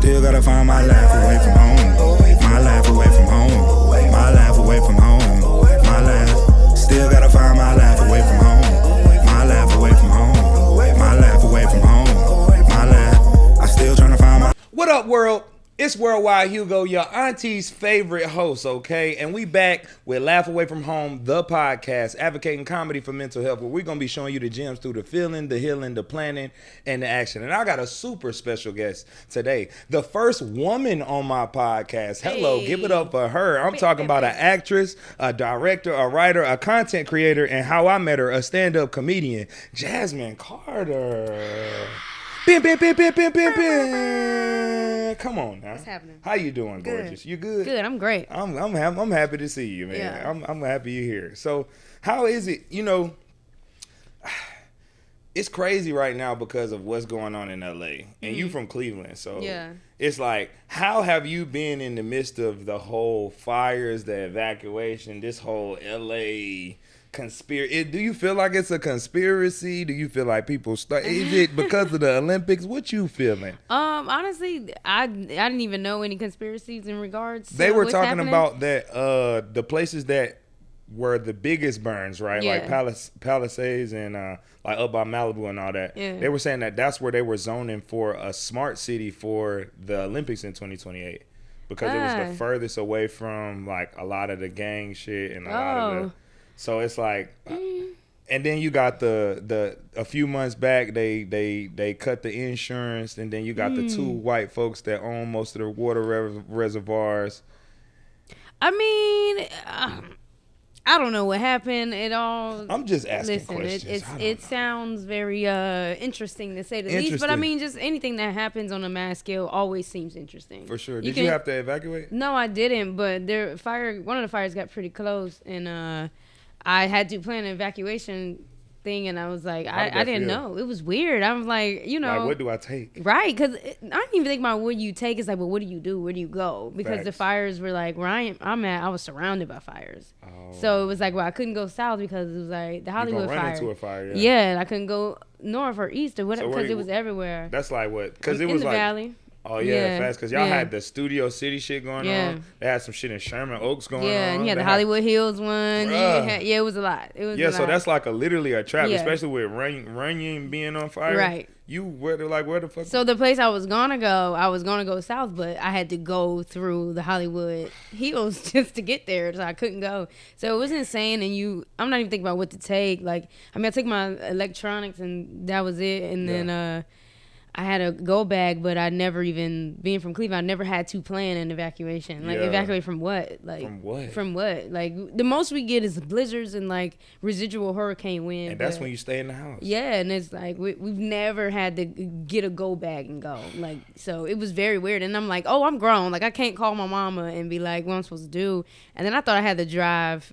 Still gotta find my life away from home. My life away from home. My life away from home. My life. Still gotta find my life away from home. My life away from home. My life away from home. My life. I'm still trying to find my. What up, world? It's Worldwide Hugo, your auntie's favorite host, okay? And we back with Laugh Away From Home, the podcast, advocating comedy for mental health, where we're going to be showing you the gems through the feeling, the healing, the planning, and the action. And I got a super special guest today, the first woman on my podcast. Hello, give it up for her. I'm talking about an actress, a director, a writer, a content creator, and how I met her, a stand-up comedian, JASMYN Carter. Bim. Come on now. What's happening? How you doing, Good. gorgeous? You good? Good, I'm great. I'm happy to see you, man. Yeah. I'm happy you're here. So, how is it? You know, it's crazy right now because of what's going on in LA, and you from Cleveland, so Yeah. It's like, how have you been in the midst of the whole fires, the evacuation, this whole LA conspiracy? Do you feel like it's a conspiracy? Do you feel like people start? Is it because of the Olympics? What you feeling? Honestly, I didn't even know any conspiracies in regards to They were what's talking happening. about that the places that were the biggest burns, right? Yeah. Like Palisades and like up by Malibu and all that. Yeah. They were saying that that's where they were zoning for a smart city for the Olympics in 2028 because it was the furthest away from like a lot of the gang shit and a lot of the. So it's like, and then you got the a few months back they cut the insurance, and then you got the two white folks that own most of the water reservoirs. I mean, I don't know what happened at all. I'm just asking Listen, questions. it sounds very interesting to say the least. But I mean, just anything that happens on a mass scale always seems interesting. For sure. Did you have to evacuate? No, I didn't. But one of the fires got pretty close, and I had to plan an evacuation thing, and I was like, I didn't know. It was weird. I was like, like, what do I take? Right, because I didn't even think about what you take. It's like, well, what do you do? Where do you go? Because the fires were like, where I'm at, I was surrounded by fires. Oh. So it was like, well, I couldn't go south because it was like the Hollywood fire. Run into a fire, yeah, and I couldn't go north or east or whatever because it was everywhere. That's like what? Because it in was the like valley. Oh yeah, fast because y'all had the Studio City shit going on. They had some shit in Sherman Oaks going on. Yeah, and you had the Hollywood Hills one. It was a lot. It was so that's like literally a trap, especially with Runyon being on fire. Right. Where the fuck? So the place I was gonna go south, but I had to go through the Hollywood Hills just to get there, so I couldn't go. So it was insane, and I'm not even thinking about what to take. Like, I mean, I took my electronics, and that was it, and then I had a go bag, but I never even, being from Cleveland, I never had to plan an evacuation. Like, evacuate from what? Like, from what? Like, the most we get is blizzards and, like, residual hurricane wind. And that's when you stay in the house. Yeah, and it's like, we've never had to get a go bag and go. Like, so it was very weird. And I'm like, oh, I'm grown. Like, I can't call my mama and be like, what I'm supposed to do. And then I thought I had to drive,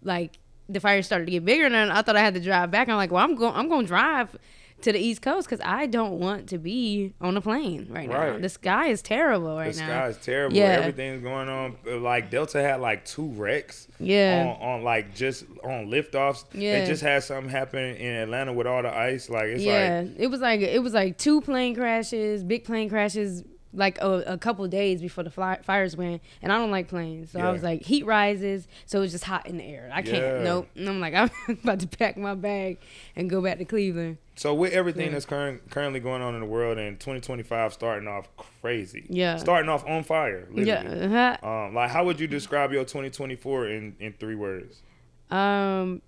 like, the fire started to get bigger, and then I thought I had to drive back. I'm like, well, I'm going to drive to the East Coast because I don't want to be on a plane right now. The sky is terrible right now. The sky is terrible. Yeah. Everything's going on. Like, Delta had like 2 wrecks. Yeah. On like just on liftoffs. Yeah. They just had something happen in Atlanta with all the ice. Like, it's it was like 2 plane crashes, big plane crashes. Like a couple of days before the fires went, and I don't like planes, so I was like, heat rises, so it was just hot in the air. I can't, nope. And I'm like, I'm about to pack my bag and go back to Cleveland. So with everything that's currently going on in the world, and 2025 starting off crazy, starting off on fire, literally. Like, how would you describe your 2024 in 3 words? Oh,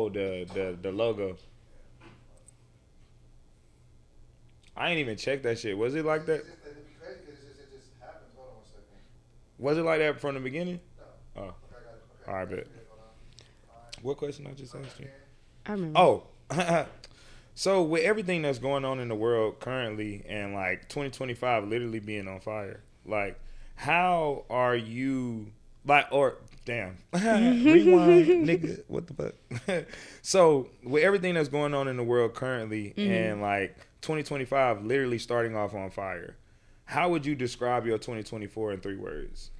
the logo. I ain't even checked that shit. Was it like that? It just happened. Hold on 1 second. Was it like that from the beginning? No. Oh. Okay. All right, bet. What question I just asked you? I remember. Oh. So with everything that's going on in the world currently, and like 2025 literally being on fire, like, how are you, like, or damn, rewind, nigga, what the fuck? So with everything that's going on in the world currently, and like 2025 literally starting off on fire, how would you describe your 2024 in 3 words?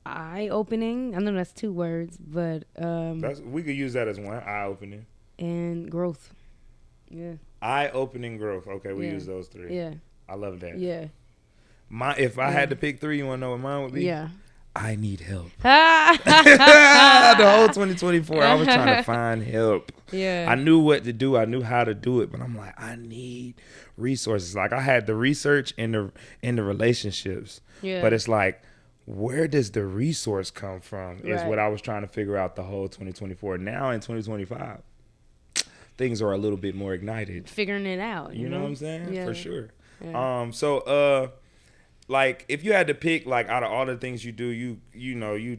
Eye-opening. I know that's 2 words, but we could use that as one. Eye-opening. And growth. Yeah. Eye-opening growth. Okay, we Yeah. use those 3. Yeah. I love that. Yeah. If I had to pick 3, you want to know what mine would be? Yeah. I need help. yeah. The whole 2024, I was trying to find help. I knew what to do. I knew how to do it, but I'm like, I need resources. Like I had the research and the relationships, but it's like, where does the resource come from? Is what I was trying to figure out the whole 2024. Now in 2025, things are a little bit more ignited. Figuring it out. You know what I'm saying? Yeah. For sure. Yeah. Like if you had to pick, like out of all the things you do, you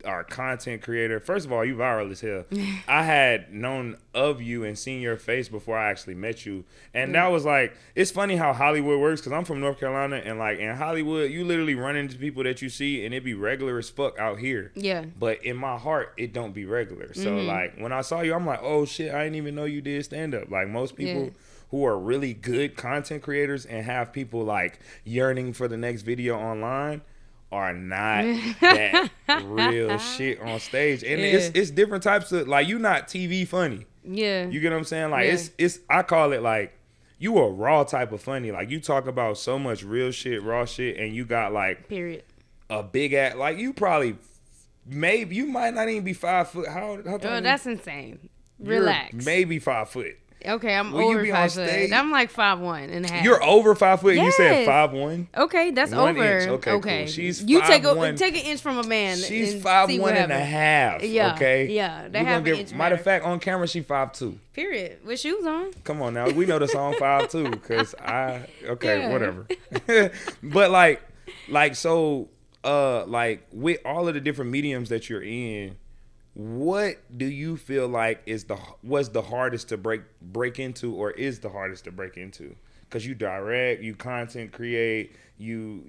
are a content creator. First of all, you viral as hell. I had known of you and seen your face before I actually met you, and that was like, it's funny how Hollywood works, because I'm from North Carolina, and like in Hollywood, you literally run into people that you see, and it be regular as fuck out here. Yeah. But in my heart, it don't be regular. So like when I saw you, I'm like, oh shit, I didn't even know you did stand up. Like most people. Who are really good content creators and have people like yearning for the next video online are not that real shit on stage. And it's different types of, like, you not TV funny. Yeah. You get what I'm saying? Like it's I call it like, you a raw type of funny. Like you talk about so much real shit, raw shit, and you got like Period. a big ass, like you probably, maybe you might not even be 5 foot. How tall are you? That's insane. You're Relax. maybe 5 foot. Okay, I'm Will you over be on 5 stage? foot. I'm like 5'1.5". You're over 5 foot. And you said Yes. 5'1". Okay, that's 1 over. inch. Okay, cool. She's you take 5'1". take an inch from a man. She's and 5'1" see what and a happens. half. Yeah, Okay. yeah, they We're have gonna an inch matter of matter. fact, on camera she 5'2". Period. With shoes on. Come on now, we know the song 5'2" because Yeah. whatever. But so with all of the different mediums that you're in, what do you feel like was the hardest to break into, or is the hardest to break into? Because you direct, you content create, you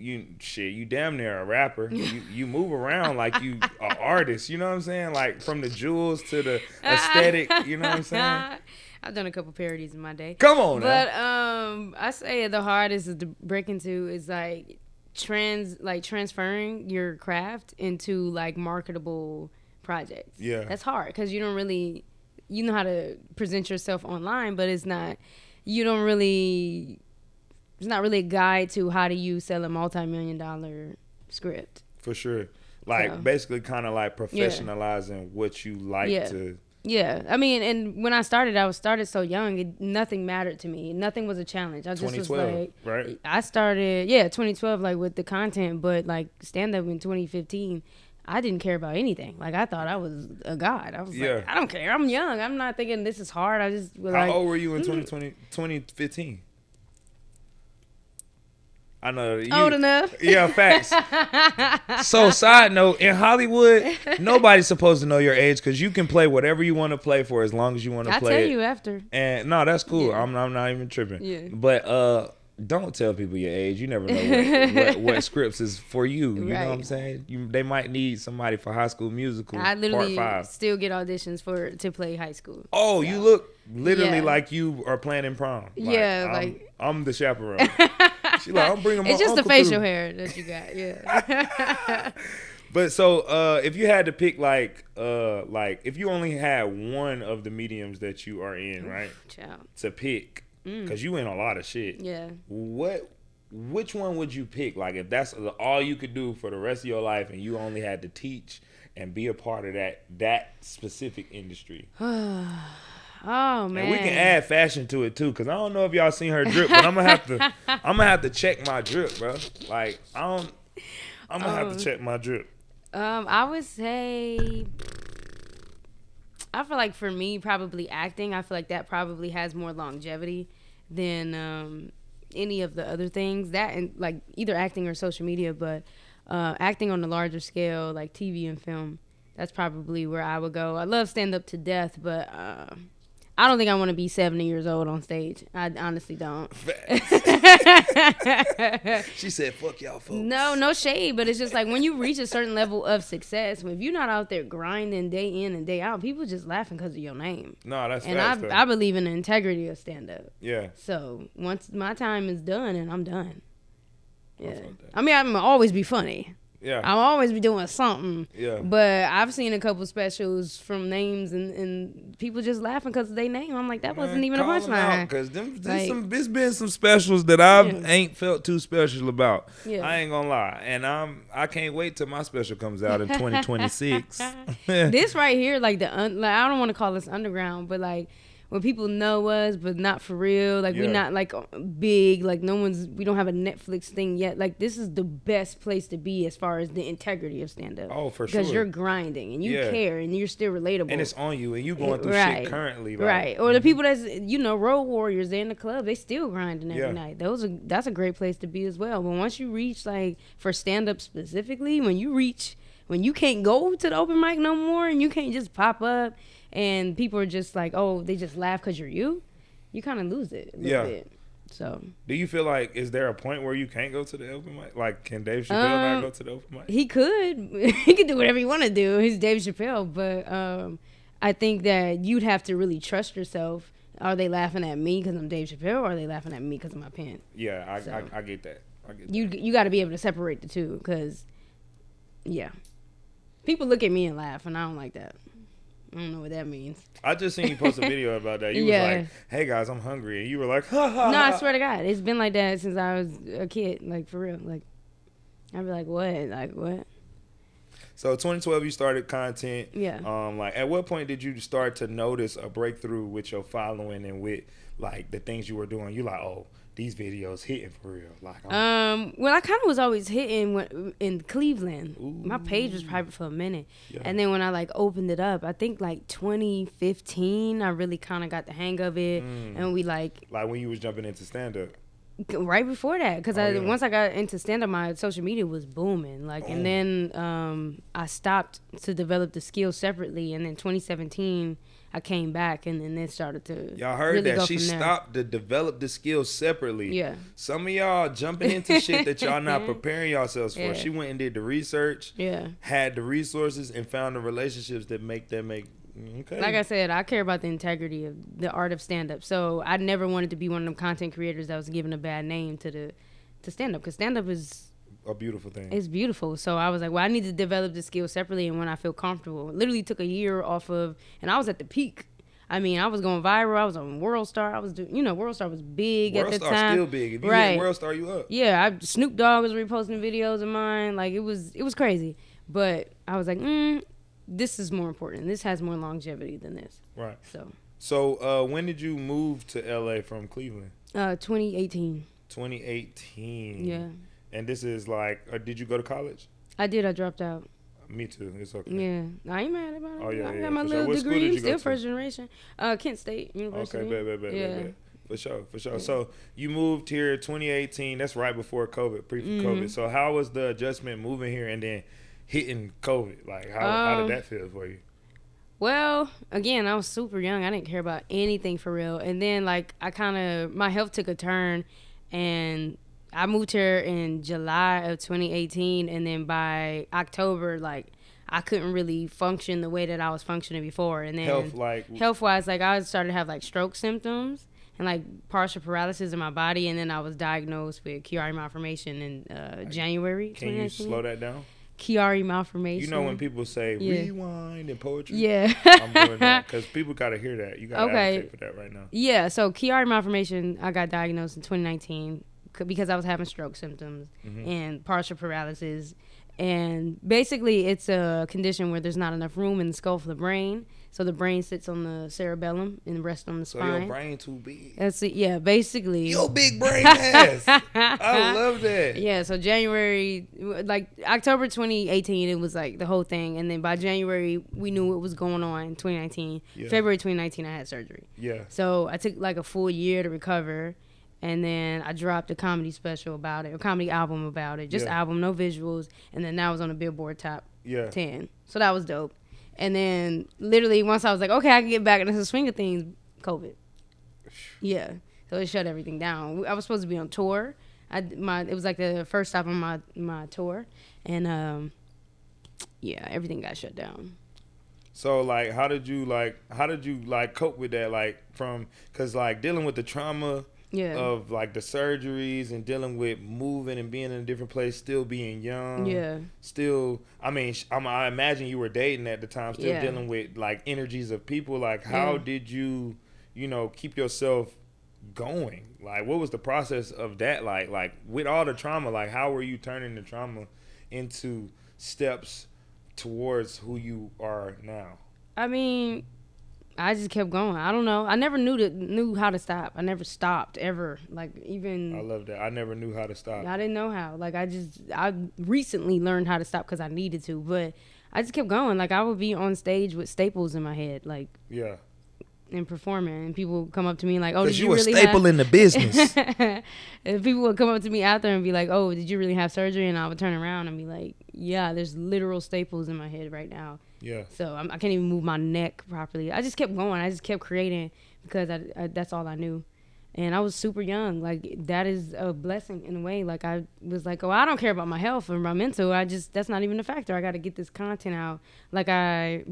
damn near a rapper. You move around like you an artist. You know what I'm saying? Like from the jewels to the aesthetic. You know what I'm saying? I've done a couple parodies in my day. Come on, but now. I say the hardest to break into is like transferring your craft into like marketable projects. Yeah, that's hard because you don't really, you know how to present yourself online, but it's not really a guide to how do you sell a multi-million-dollar script. For sure. Like basically kind of like professionalizing what you like to. Yeah, I mean, and when I started so young, nothing mattered to me. Nothing was a challenge. I just was like, right? I started 2012 like with the content, but like stand up in 2015. I didn't care about anything. Like, I thought I was a god. I was like, I don't care. I'm young. I'm not thinking this is hard. I just was How old were you in 2015? I know. Old enough. Yeah, facts. So, side note, in Hollywood, nobody's supposed to know your age because you can play whatever you want to play for as long as you want to play it. I'll tell you after. And, no, that's cool. Yeah. I'm not even tripping. Yeah. But, don't tell people your age. You never know what scripts is for you. You know what I'm Right. saying? They might need somebody for High School Musical. I literally Part 5. still get auditions to play high school. Oh, you look literally Yeah. like you are planning prom. Yeah, I'm the chaperone. She like, I'm bringing my It's just the uncle facial through. hair that you got. Yeah. But so, if you had to pick like if you only had one of the mediums that you are in, right, Child. to pick, because you in a lot of shit. Yeah. Which one would you pick? Like, if that's all you could do for the rest of your life, and you only had to teach and be a part of that specific industry. Oh man. And we can add fashion to it too, cause I don't know if y'all seen her drip, but I'm gonna have to check my drip, bro. Like I'm gonna have to check my drip. I would say, I feel like for me, probably acting. I feel like that probably has more longevity than any of the other things. That and like either acting or social media, but acting on a larger scale, like TV and film. That's probably where I would go. I love stand up to death, but I don't think I want to be 70 years old on stage. I honestly don't. She said, "Fuck y'all, folks." No shade, but it's just like when you reach a certain level of success, if you're not out there grinding day in and day out, people just laughing because of your name. No, that's and facts, I believe in the integrity of stand up. Yeah. So once my time is done, and I'm done. Yeah. I mean, I'm gonna always be funny. Yeah. I'll always be doing something. Yeah. But I've seen a couple specials from names and people just laughing because of their name. I'm like, that wasn't even a punchline. Because Like, there's been some specials that I Yeah. ain't felt too special about. Yeah. I ain't gonna lie, and I can't wait till my special comes out in 2026. This right here, like I don't want to call this underground, but like when people know us, but not for real. Like we're not like big. Like we don't have a Netflix thing yet. Like this is the best place to be as far as the integrity of stand up. Oh, for sure. Because you're grinding and you care and you're still relatable. And it's on you and you going through shit currently. Like, right. Or the people that's road warriors, they're in the club, they still grinding every night. That's a great place to be as well. But once you reach like for stand up specifically, when you can't go to the open mic no more and you can't just pop up and people are just like, oh, they just laugh because you kind of lose it a little bit. So, do you feel like, is there a point where you can't go to the open mic? Like, can Dave Chappelle not go to the open mic? He could. He could do whatever he want to do. He's Dave Chappelle. But I think that you'd have to really trust yourself. Are they laughing at me because I'm Dave Chappelle, or are they laughing at me because of my pen? Yeah, I get that. You got to be able to separate the two because, people look at me and laugh, and I don't like that. I don't know what that means. I just seen you post a video about that. You was like, hey guys, I'm hungry. And you were like, ha ha. No, I swear to God. It's been like that since I was a kid. Like, for real. Like, I'd be like, what? Like, what? So 2012, you started content. Yeah. Like, at what point did you start to notice a breakthrough with your following and with, like, the things you were doing? You like, oh, these videos hitting for real. Like, well, I kind of was always hitting in Cleveland. Ooh. My page was private for a minute, Yeah. and then when I like opened it up, I think like 2015, I really kind of got the hang of it, and we like when you was jumping into stand up. Right before that, because once I got into stand up, my social media was booming. Like, and then I stopped to develop the skills separately, and then 2017. I came back and then started to. Y'all heard really that she stopped to develop the skills separately. Yeah. Some of y'all jumping into shit that y'all not preparing yourselves for. Yeah. She went and did the research. Yeah. Had the resources and found the relationships that make them okay. Like I said, I care about the integrity of the art of stand up. So I never wanted to be one of them content creators that was giving a bad name to stand up, because stand up is a beautiful thing. It's beautiful. So I was like, well, I need to develop the skill separately, and when I feel comfortable. It literally took a year off of, and I was at the peak. I mean, I was going viral. I was on World Star. I was doing, World Star was big at the time. World Star still big. If you hit World Star, you up. Yeah, Snoop Dogg was reposting videos of mine. Like, it was crazy. But I was like, this is more important. This has more longevity than this. Right. So when did you move to LA from Cleveland? 2018. 2018. Yeah. And this is like, did you go to college? I did. I dropped out. Me too. It's okay. Yeah. I ain't mad about it. Oh, yeah, I yeah, got my for little sure. What school did degree. you go Still to? first generation. Kent State University. Okay, bet. For sure. Yeah. So you moved here 2018. That's right before COVID, pre-COVID. So how was the adjustment moving here and then hitting COVID? Like, how did that feel for you? Well, again, I was super young. I didn't care about anything for real. And then, like, my health took a turn, and I moved here in July of 2018, and then by October, like, I couldn't really function the way that I was functioning before. And then health-wise, like, I started to have, like, stroke symptoms and, like, partial paralysis in my body, and then I was diagnosed with CHIARI Malformation in January 2019. Can you slow that down? CHIARI Malformation. You know when people say rewind in poetry? Yeah. I'm doing that because people got to hear that. You got to advocate for that right now. Yeah, so CHIARI Malformation, I got diagnosed in 2019 because I was having stroke symptoms and partial paralysis. And basically, it's a condition where there's not enough room in the skull for the brain. So the brain sits on the cerebellum and rests on the spine. So your brain too big. That's it. Yeah, basically. Your big brain ass. I love that. Yeah, so January, like October 2018, it was like the whole thing. And then by January, we knew what was going on in 2019. Yeah. February 2019, I had surgery. Yeah. So I took like a full year to recover. And then I dropped a comedy special about it, a comedy album about it. Just album, no visuals. And then that was on the Billboard Top 10. So that was dope. And then literally once I was like, okay, I can get back into the swing of things, COVID. Yeah. So it shut everything down. I was supposed to be on tour. It was like the first stop on my tour. And everything got shut down. So like, how did you cope with that? Like cause like dealing with the trauma Yeah. of like the surgeries and dealing with moving and being in a different place, still being young. Yeah. Still, I mean, I imagine you were dating at the time, still Yeah. dealing with like energies of people. Like, how did you, keep yourself going? Like, what was the process of that? Like with all the trauma, like how were you turning the trauma into steps towards who you are now? I mean, I just kept going. I don't know. I never knew how to stop. I never stopped ever. Like even I love that. I never knew how to stop. I didn't know how. Like I recently learned how to stop because I needed to. But I just kept going. Like I would be on stage with staples in my head, like Yeah. and performing, and people would come up to me like, "Oh, did Because you you a really staple have-" in the business. And people would come up to me after and be like, "Oh, did you really have surgery?" And I would turn around and be like, "Yeah, there's literal staples in my head right now." Yeah. So I can't even move my neck properly. I just kept going. I just kept creating because I that's all I knew. And I was super young. Like, that is a blessing in a way. Like, I was like, oh, I don't care about my health or my mental. That's not even a factor. I got to get this content out. Like,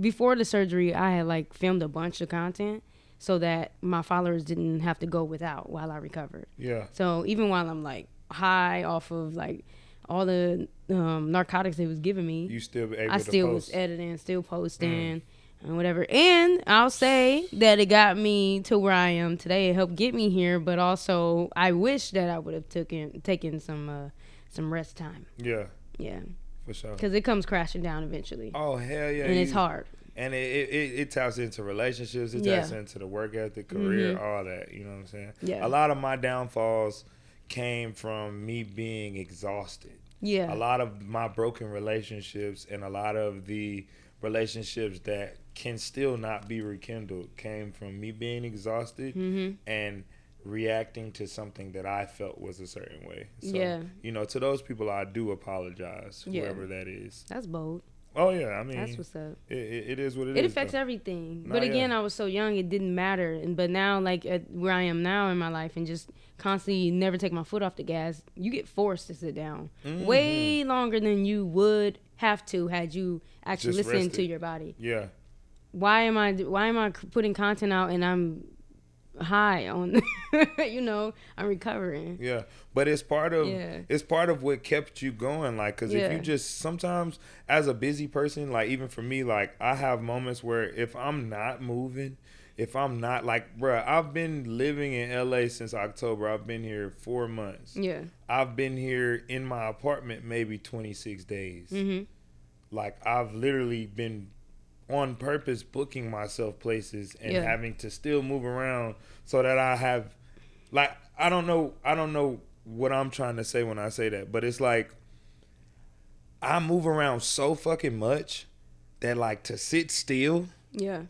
before the surgery, I had, like, filmed a bunch of content so that my followers didn't have to go without while I recovered. Yeah. So even while I'm, like, high off of, like, all the narcotics they was giving me, You still able to I still post. was editing, still posting, and whatever. And I'll say that it got me to where I am today. It helped get me here, but also I wish that I would have taken some rest time. Yeah. Yeah, For sure. because it comes crashing down eventually, Oh, hell yeah. and it's hard. And it taps into relationships. It taps into the work ethic, career, all that. You know what I'm saying? Yeah. A lot of my downfalls came from me being exhausted. Yeah. A lot of my broken relationships and a lot of the relationships that can still not be rekindled came from me being exhausted and reacting to something that I felt was a certain way. So, to those people, I do apologize, whoever that is. That's bold. Oh, yeah. I mean, That's what's up. It is what it is. It affects though. everything. Nah, But again, yeah. I was so young, it didn't matter. But now, like, where I am now in my life and just constantly never take my foot off the gas, you get forced to sit down way longer than you would have to had you actually Just listened rested. to your body. Yeah. Why am I putting content out and I'm high on, I'm recovering. Yeah, but it's part of what kept you going. Like, because if you just sometimes as a busy person, like even for me, like I have moments where if I'm not moving, if I'm not like, bruh, I've been living in LA since October. I've been here 4 months. Yeah. I've been here in my apartment maybe 26 days. Mm-hmm. Like I've literally been on purpose booking myself places and having to still move around so that I have, like, I don't know what I'm trying to say when I say that, but it's like I move around so fucking much that, like, to sit still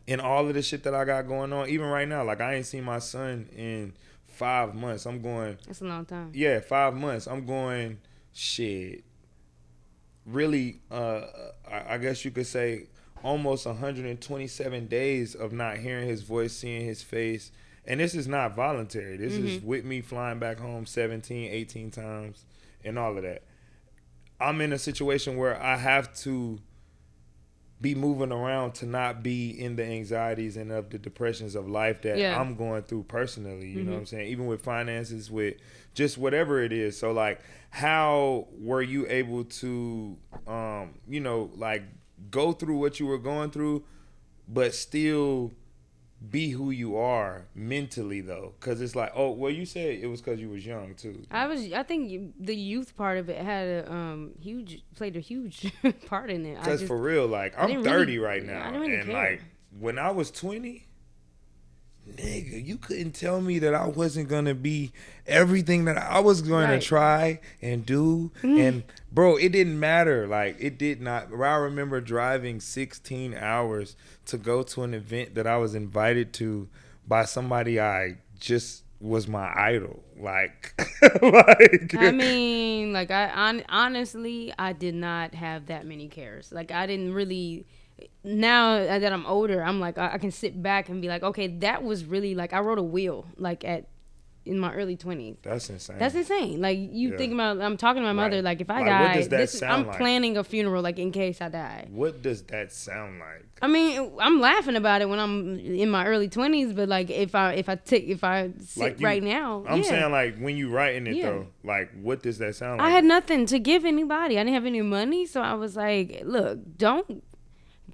in all of the shit that I got going on, even right now, like I ain't seen my son in 5 months. I'm going, That's a long time. yeah, 5 months. I'm going, shit, really, I guess you could say almost 127 days of not hearing his voice, seeing his face. And this is not voluntary. This is with me flying back home 17, 18 times and all of that. I'm in a situation where I have to be moving around to not be in the anxieties and of the depressions of life that I'm going through personally. You know what I'm saying? Even with finances, with just whatever it is. So, like, how were you able to, like, go through what you were going through, but still be who you are mentally, though? Because it's like, oh, well, you said it was because you was young too. I think the youth part of it had played a huge part in it. Because for real, like, I'm 30 right now, I didn't really and care. like when I was 20, nigga, you couldn't tell me that I wasn't gonna be everything that I was going to try and do. And bro, it didn't matter. Like, it did not. I remember driving 16 hours to go to an event that I was invited to by somebody I just was my idol. Like, I mean, like, honestly, I did not have that many cares. Like, I didn't really. Now that I'm older, I'm like, I can sit back and be like, okay, that was really, like, I rode a wheel, like, at in my early 20s. That's insane. That's insane. Like, you think about, I'm talking to my mother, Right. like, if I Like, die, what does that sound I'm like? planning a funeral, like, in case I die. What does that sound like? I mean, I'm laughing about it when I'm in my early 20s, but like if I sit Like right now, I'm yeah. saying, like, when you writing it Yeah. though, like, what does that sound like? I had nothing to give anybody. I didn't have any money, so I was like, look, don't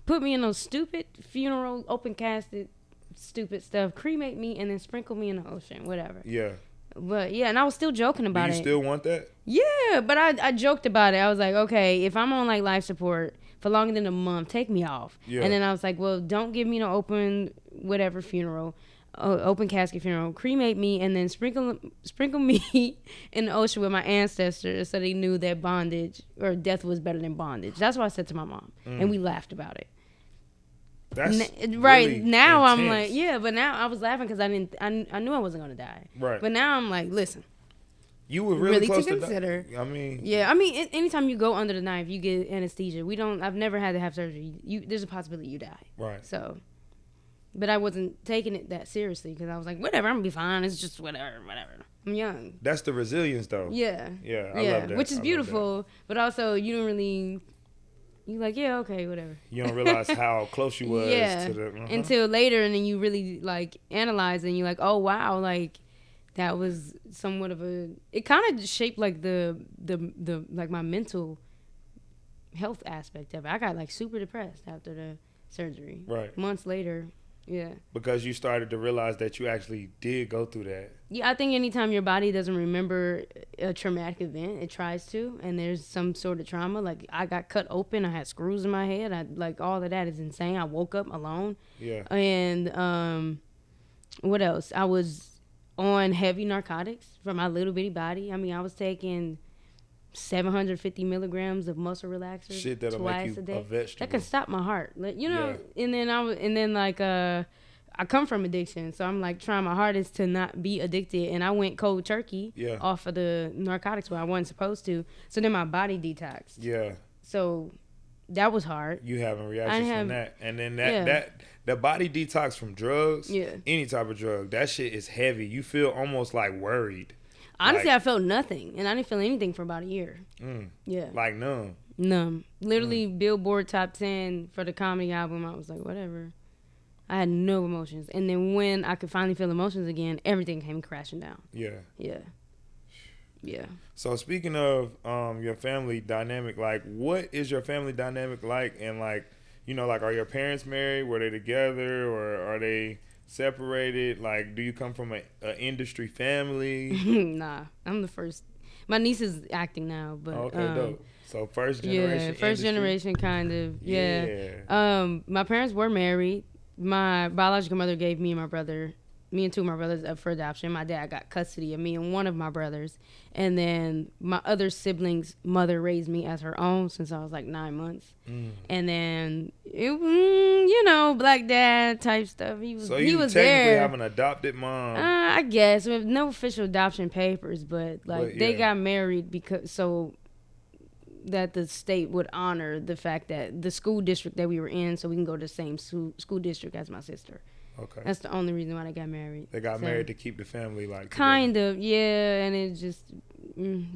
put me in those stupid funeral, open casket, stupid stuff. Cremate me and then sprinkle me in the ocean, whatever. Yeah. But yeah, and I was still joking Do about you it. still want that? Yeah, but I joked about it. I was like, okay, if I'm on like life support for longer than a month, take me off. Yeah. And then I was like, well, don't give me no open whatever funeral, open casket funeral. Cremate me and then sprinkle me in the ocean with my ancestors so they knew that bondage or death was better than bondage. That's what I said to my mom, and we laughed about it. That's Right really now I'm intense. like, yeah, but now I was laughing because I knew I wasn't gonna die. Right. But now I'm like, listen. You were really to close consider. I mean, Yeah, I mean, anytime you go under the knife, you get anesthesia. I've never had to have surgery. There's a possibility you die. right. So, but I wasn't taking it that seriously because I was like, whatever, I'm gonna be fine. It's just whatever. I'm young. That's the resilience though. Yeah. Yeah, I love that. Which is I love beautiful, but also you don't really. You like, yeah, okay, whatever. You don't realize how close you was Yeah. to the Until later, and then you really like analyze, and you're like, oh wow, like that was somewhat of a. It kind of shaped like the like my mental health aspect of it. I got like super depressed after the surgery. Right. Months later, yeah. because you started to realize that you actually did go through that. Yeah, I think anytime your body doesn't remember a traumatic event, it tries to, and there's some sort of trauma. Like, I got cut open, I had screws in my head, like, all of that is insane. I woke up alone. Yeah. And what else? I was on heavy narcotics for my little bitty body. I mean, I was taking 750 milligrams of muscle relaxers Shit that'll twice make you a day. a vegetable. That can stop my heart. Like, you know, Yeah. and then like I come from addiction, so I'm like trying my hardest to not be addicted, and I went cold turkey off of the narcotics where I wasn't supposed to. So then my body detoxed. Yeah. So that was hard. You having reactions from that, and then that Yeah. the body detox from drugs, Yeah. any type of drug, that shit is heavy. You feel almost like worried. Honestly, Like- I felt nothing, and I didn't feel anything for about a year. Yeah. Like numb. Numb. Literally, Billboard top 10 for the comedy album. I was like, whatever. I had no emotions. And then when I could finally feel emotions again, everything came crashing down. Yeah. Yeah. Yeah. So speaking of your family dynamic, like what is your family dynamic like? And like, you know, like are your parents married? Were they together or are they separated? Like, do you come from a industry family? Nah, I'm the first. My niece is acting now, but Okay, dope. So first generation. yeah, first industry? generation kind of. Yeah. My parents were married. My biological mother gave me and two of my brothers up for adoption. My dad got custody of me and one of my brothers, and then my other siblings' mother raised me as her own since I was like 9 months. And then you know, black dad type stuff. He was So he you was technically there. have an adopted mom. I guess with no official adoption papers, but like they got married because so that the state would honor the fact that the school district that we were in, so we can go to the same school district as my sister. Okay. That's the only reason why they got married. They got married to keep the family like kind of, yeah, and it just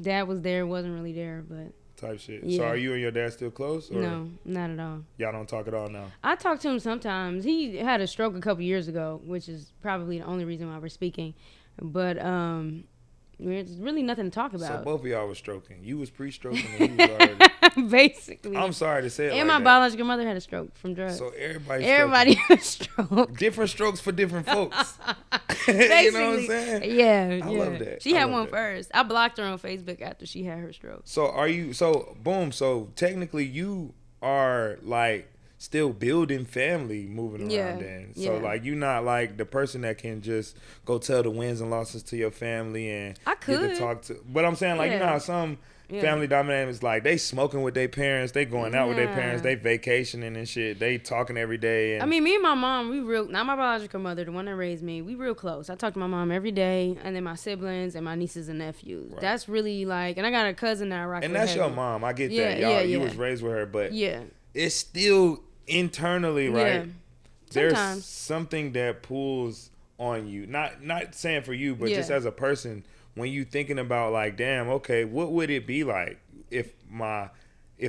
dad was there, wasn't really there, but type shit. Yeah. So are you and your dad still close? Or no, not at all. y'all don't talk at all now? I talk to him sometimes. He had a stroke a couple years ago, which is probably the only reason why we're speaking. But there's really nothing to talk about. So both of y'all was stroking. You was pre-stroking and he was already. Basically. I'm sorry to say it And like my that. biological mother had a stroke from drugs. So everybody had a stroke. different strokes for different folks. Basically. You know what I'm saying? Yeah. I love that. She I had love one that. first. I blocked her on Facebook after she had her stroke. So are you? So boom. So technically, you are like still building family, moving around. Then so like you not like the person that can just go tell the wins and losses to your family and I get to could. talk to. But I'm saying like you know how some. Family dynamics, like they smoking with their parents, they going out with their parents, they vacationing and shit, they talking every day. And I mean, me and my mom, we real, not my biological mother, the one that raised me, we real close. I talk to my mom every day, and then my siblings and my nieces and nephews. Right. That's really like, and I got a cousin that I rock and with that's heavy. your mom. I get Yeah, that. Y'all, you yeah. was raised with her, but Yeah. it's still internally, right? Yeah. There's Sometimes. something that pulls on you. Not saying for you, but just Yeah. as a person, when you thinking about like, damn, okay, what would it be like if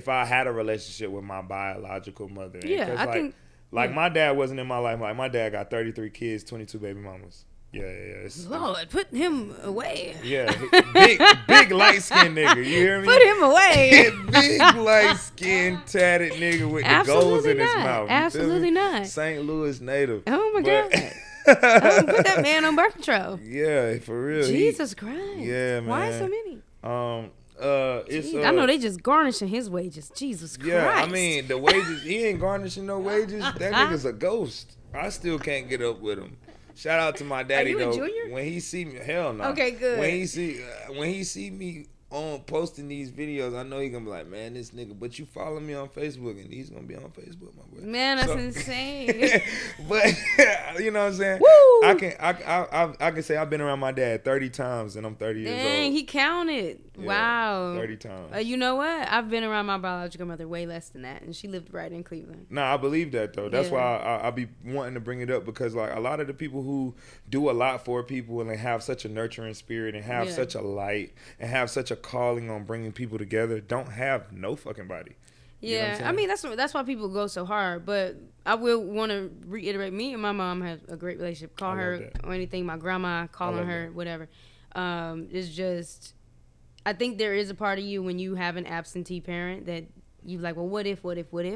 I had a relationship with my biological mother? And Yeah, 'cause, I like, think. like yeah. my dad wasn't in my life. Like my dad got 33 kids, 22 baby mamas. Yeah. Lord, put him away. Yeah, big light skinned nigga. You hear me? Put him away. Big light skinned tatted nigga with the goals in his Absolutely not. mouth. You feel Absolutely me? not. St. Louis native. Oh my But- God. Oh, put that man on birth control. Yeah, for real. Jesus Christ. Yeah, Why man. so many? It's Jeez, I know they just garnishing his wages. Jesus Christ. yeah. I mean, the wages. He ain't garnishing no wages. That nigga's a ghost. I still can't get up with him. Shout out to my daddy you a though. junior? When he see me, hell no. Okay, good. When he see me on posting these videos, I know he gonna be like, man, this nigga. But you follow me on Facebook, and he's gonna be on Facebook, my boy. Man, that's So- insane. But you know what I'm saying? Woo! I can say I've been around my dad 30 times, and I'm 30 years Dang, old. he counted. Yeah, Wow. 30 times. You know what? I've been around my biological mother way less than that, and she lived right in Cleveland. Nah, I believe that though. That's Yeah. why I be wanting to bring it up, because like a lot of the people who do a lot for people and they have such a nurturing spirit and have Yeah. such a light and have such a calling on bringing people together don't have no fucking body. You know what I'm Yeah, I saying? mean that's why people go so hard. But I will want to reiterate: me and my mom have a great relationship. Call I love her that. or anything. My grandma, calling love her, that. whatever. It's just, I think there is a part of you when you have an absentee parent that you like. Well, what if?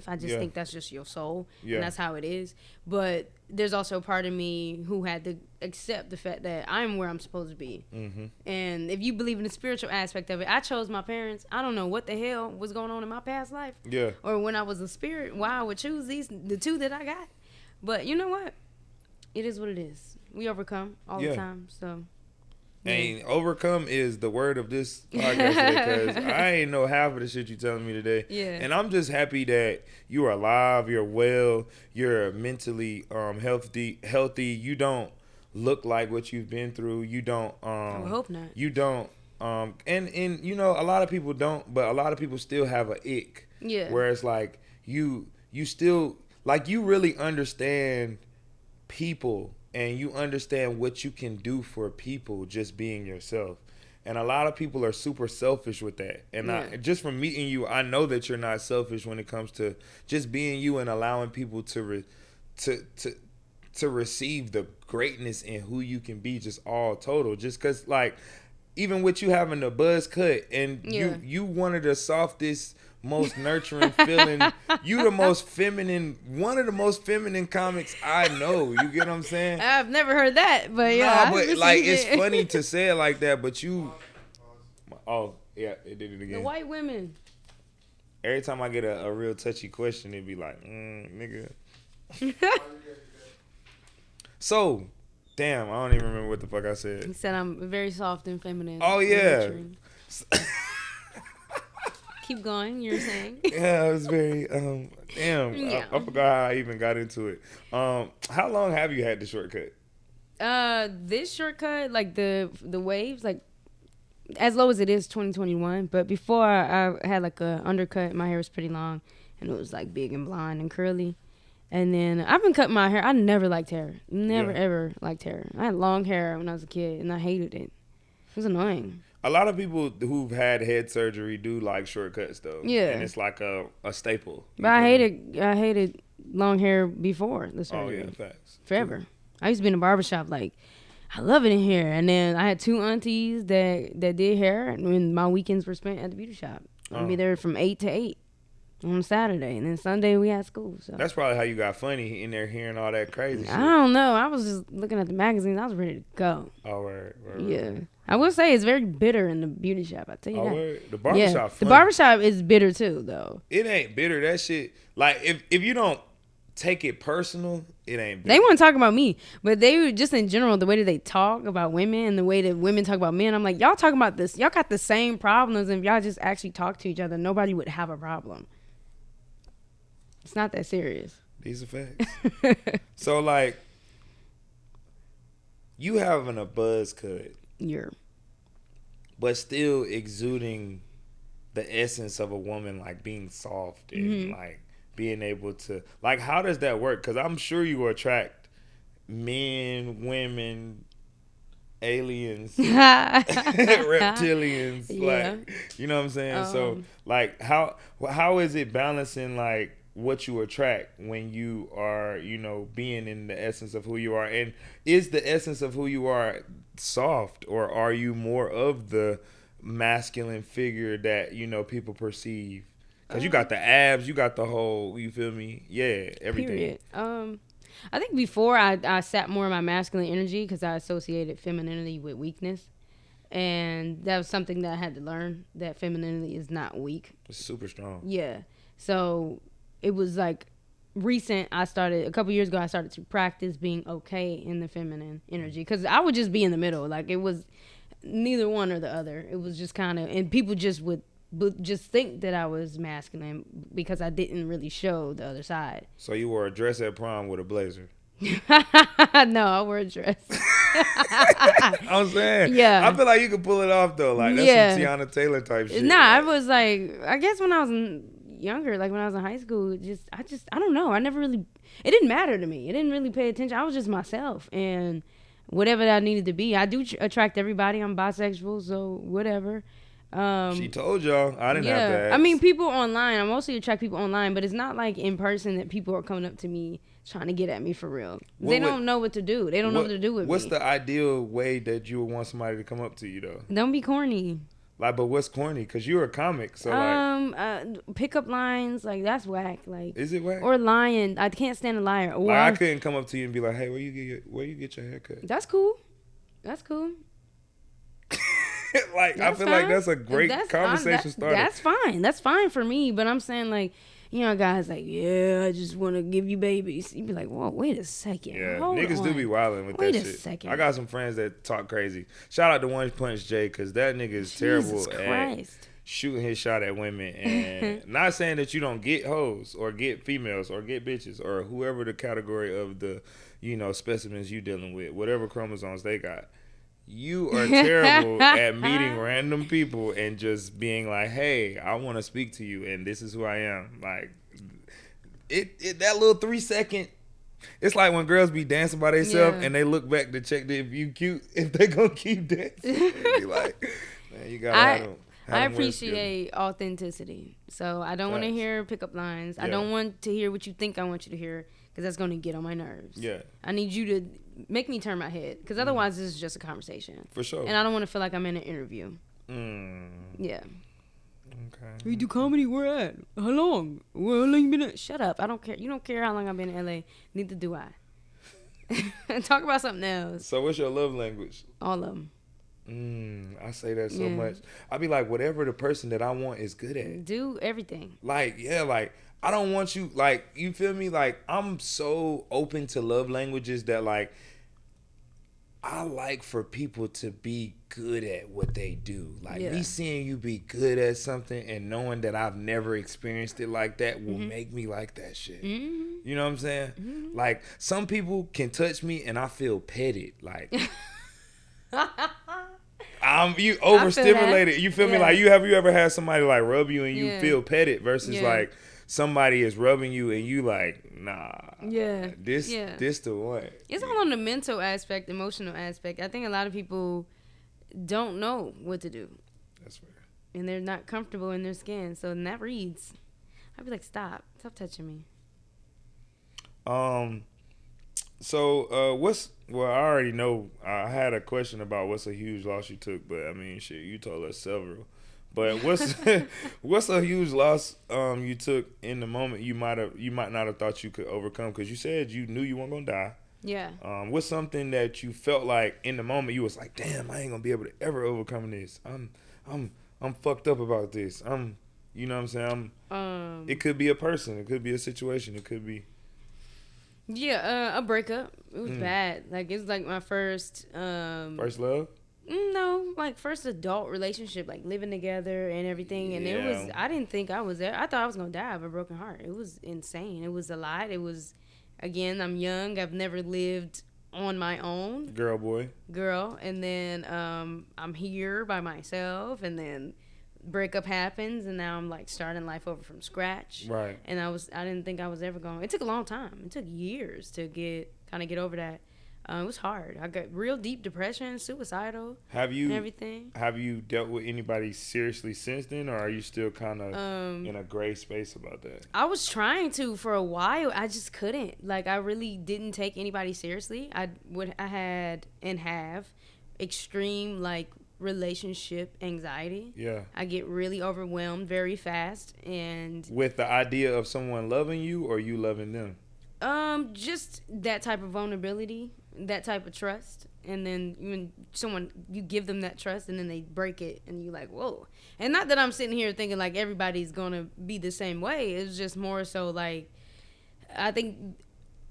I just Yeah. think that's just your soul, Yeah. and that's how it is. But there's also a part of me who had to accept the fact that I'm where I'm supposed to be. Mm-hmm. And if you believe in the spiritual aspect of it, I chose my parents. I don't know what the hell was going on in my past life. Yeah. Or when I was a spirit, why I would choose the two that I got. But you know what? It is what it is. We overcome all Yeah. the time. So And overcome is the word of this podcast today, because I ain't know half of the shit you telling me today. Yeah. And I'm just happy that you are alive, you're well, you're mentally healthy. You don't look like what you've been through. You don't I would hope not. You don't and you know, a lot of people don't, but a lot of people still have a ick. Yeah. Where it's like you still like you really understand people and you understand what you can do for people just being yourself. And a lot of people are super selfish with that. And Yeah. just from meeting you, I know that you're not selfish when it comes to just being you and allowing people to receive the greatness in who you can be, just all total. Just because, like, even with you having the buzz cut and Yeah. you one of the softest, most nurturing feeling, you the most feminine, one of the most feminine comics I know. You get what I'm saying? I've never heard that, but yeah. Nah, I but received like it's it. funny to say it like that, but you. Oh yeah, it did it The again. white women. Every time I get a real touchy question, it'd be like, nigga. So, damn, I don't even remember what the fuck I He said. said I'm very soft and feminine. Oh, and yeah. nurturing. Keep going. You were saying. Yeah, it was very damn. Yeah. I forgot how I even got into it. How long have you had the shortcut? This shortcut, like the waves, like as low as it is 2021. But before I had like a undercut, my hair was pretty long, and it was like big and blonde and curly. And then I've been cutting my hair. I never liked hair. Never Yeah. ever liked hair. I had long hair when I was a kid, and I hated it. It was annoying. A lot of people who've had head surgery do like shortcuts though. Yeah. And it's like a staple. You But I feel me? hated long hair before the Oh surgery. yeah, facts. Forever. I used to be in a barbershop like, I love it in here. And then I had two aunties that did hair, and when my weekends were spent at the beauty shop. I'd be there from 8 to 8 on Saturday, and then Sunday we had school. So That's probably how you got funny in there hearing all that crazy shit. I don't know. I was just looking at the magazines. I was ready to go. Oh, word. Yeah. I will say it's very bitter in the beauty shop. I tell you Oh, that. word. The barbershop Yeah. The funny. barbershop is bitter too, though. It ain't bitter. That shit, like, if you don't take it personal, it ain't bitter. They want to talk about me, but they just in general, the way that they talk about women and the way that women talk about men, I'm like, y'all talking about this. Y'all got the same problems, and if y'all just actually talk to each other, nobody would have a problem. It's not that serious. These are facts. So, like, you having a buzz cut, You're but still exuding the essence of a woman, like being soft and like being able to, like, how does that work? Because I'm sure you attract men, women, aliens, reptilians, Yeah. like, you know what I'm saying? So like how is it balancing like what you attract when you are, you know, being in the essence of who you are? And is the essence of who you are soft, or are you more of the masculine figure that, you know, people perceive? Because you got the abs, you got the whole, you feel me? Yeah, everything. Period. I think before I sat more in my masculine energy because I associated femininity with weakness. And that was something that I had to learn, that femininity is not weak. It's super strong. Yeah. So it was like recent. A couple years ago, I started to practice being okay in the feminine energy. Because I would just be in the middle. Like, it was neither one or the other. It was just kind of, and people just would just think that I was masculine because I didn't really show the other side. So you wore a dress at prom with a blazer? No, I wore a dress. I'm saying, Yeah. I feel like you could pull it off though. Like that's some Tiana Taylor type shit. Nah, I was like, I guess when I was younger, like when I was in high school, I don't know. I never really, it didn't matter to me. It didn't really pay attention. I was just myself, and whatever that I needed to be. I do attract everybody. I'm bisexual, so whatever. She told y'all. I didn't have to ask. I mean, people online. I mostly attract people online, but it's not like in person that people are coming up to me trying to get at me for real. They don't know what to do. They don't know what to do with me. What's the ideal way that you would want somebody to come up to you though? Don't be corny. Like, but what's corny? Because you're a comic, so like, pickup lines, like that's whack. Like, is it whack? Or lying. I can't stand a liar. Or like, I couldn't come up to you and be like, hey, where you get your haircut? That's cool. That's cool. Like, that's I feel fine. Like that's a great conversation starter. That's fine. That's fine for me. But I'm saying, like, you know, guys like, yeah, I just want to give you babies. You'd be like, whoa, wait a second. Yeah, Hold niggas on. do be wilding with wait that shit. Wait a second. I got some friends that talk crazy. Shout out to One Punch Jay, because that nigga is terrible at shooting his shot at women. And not saying that you don't get hoes or get females or get bitches or whoever the category of the, you know, specimens you dealing with, whatever chromosomes they got. You are terrible at meeting random people and just being like, hey, I want to speak to you and this is who I am. Like, it that little 3 second, it's like when girls be dancing by themselves and they look back to check if you cute, if they gonna keep dancing. Be like, man, you gotta have them. I appreciate authenticity. So I don't want to hear pickup lines. Yeah. I don't want to hear what you think I want you to hear because that's going to get on my nerves. Yeah. I need you to make me turn my head because otherwise this is just a conversation. For sure. And I don't want to feel like I'm in an interview. Yeah. Okay. We do comedy. Where at? How long? Well, how long you been at? Shut up. I don't care. You don't care how long I've been in LA. Neither do I. Talk about something else. So what's your love language? All of them. I say that so much. I be like, whatever the person that I want is good at. Do everything. Like, yeah, like, I don't want you, like, you feel me? Like, I'm so open to love languages that, like, I like for people to be good at what they do. Like, me seeing you be good at something and knowing that I've never experienced it like that will make me like that shit. You know what I'm saying? Like, some people can touch me and I feel petted. Like... you overstimulated. You feel me? Like, have you ever had somebody like rub you and you feel petted versus like somebody is rubbing you and you like, nah. Yeah. This the one. It's all on the mental aspect, emotional aspect. I think a lot of people don't know what to do. That's fair. And they're not comfortable in their skin. So that reads. I'd be like, stop touching me. So, well, I already know. I had a question about what's a huge loss you took, but I mean, shit, you told us several. But what's a huge loss you took in the moment you might not have thought you could overcome? Because you said you knew you weren't gonna die. Yeah. What's something that you felt like in the moment you was like, damn, I ain't gonna be able to ever overcome this. I'm fucked up about this. You know what I'm saying? It could be a person. It could be a situation. It could be. Yeah, a breakup. It was bad. Like, it was like my first... first love? No, like first adult relationship, like living together and everything. And it was... I didn't think I was there. I thought I was going to die of a broken heart. It was insane. It was a lot. It was... Again, I'm young. I've never lived on my own. Girl, boy. Girl. And then I'm here by myself. And then... breakup happens and now I'm like starting life over from scratch. Right. And I didn't think I was ever going. It took a long time. It took years to get over that. It was hard. I got real deep depression, suicidal, Have and you everything. have you dealt with anybody seriously since then, or are you still kind of in a gray space about that? I was trying to for a while. I just couldn't. Like, I really didn't take anybody seriously. I had and have extreme like relationship anxiety. Yeah. I get really overwhelmed very fast, and With the idea of someone loving you or you loving them? just that type of vulnerability, that type of trust, and then when someone, you give them that trust and then they break it, and you like, whoa. And not that I'm sitting here thinking like everybody's gonna be the same way. It's just more so like, I think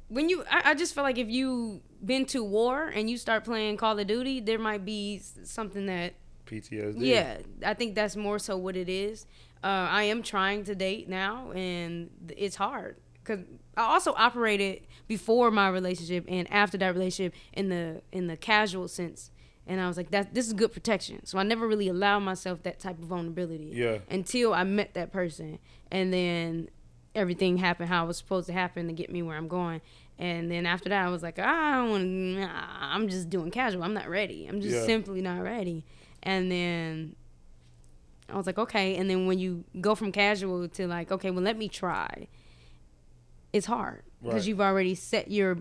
when I just feel like if you been to war and you start playing Call of Duty, there might be something that, PTSD. yeah, I think that's more so what it is. I am trying to date now, and it's hard because I also operated before my relationship and after that relationship in the casual sense, and I was like, this is good protection. So I never really allowed myself that type of vulnerability. Yeah. Until I met that person, and then everything happened how it was supposed to happen to get me where I'm going. And then after that, I was like, I don't want. I'm just doing casual. I'm not ready. I'm just simply not ready. And then I was like, okay. And then when you go from casual to like, okay, well, let me try. It's hard because you've already set your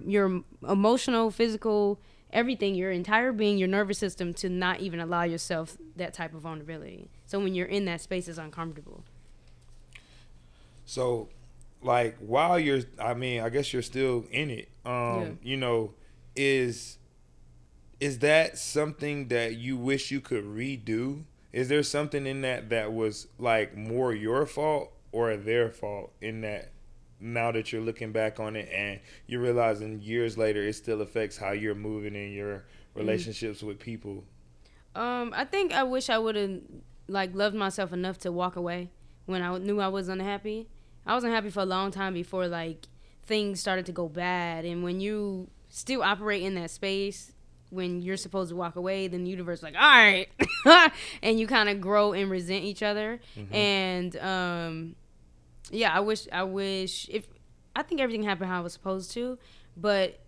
emotional, physical, everything, your entire being, your nervous system to not even allow yourself that type of vulnerability. So when you're in that space, it's uncomfortable. So, like, while you're, I mean, I guess you're still in it. You know, is that something that you wish you could redo? Is there something in that was like more your fault or their fault in that? Now that you're looking back on it and you're realizing years later it still affects how you're moving in your relationships with people? I think I wish I would have like loved myself enough to walk away when I knew I was unhappy. I was unhappy for a long time before like things started to go bad, and when you still operate in that space when you're supposed to walk away, then the universe is like, all right. And you kind of grow and resent each other. And yeah, I wish I think everything happened how it was supposed to, but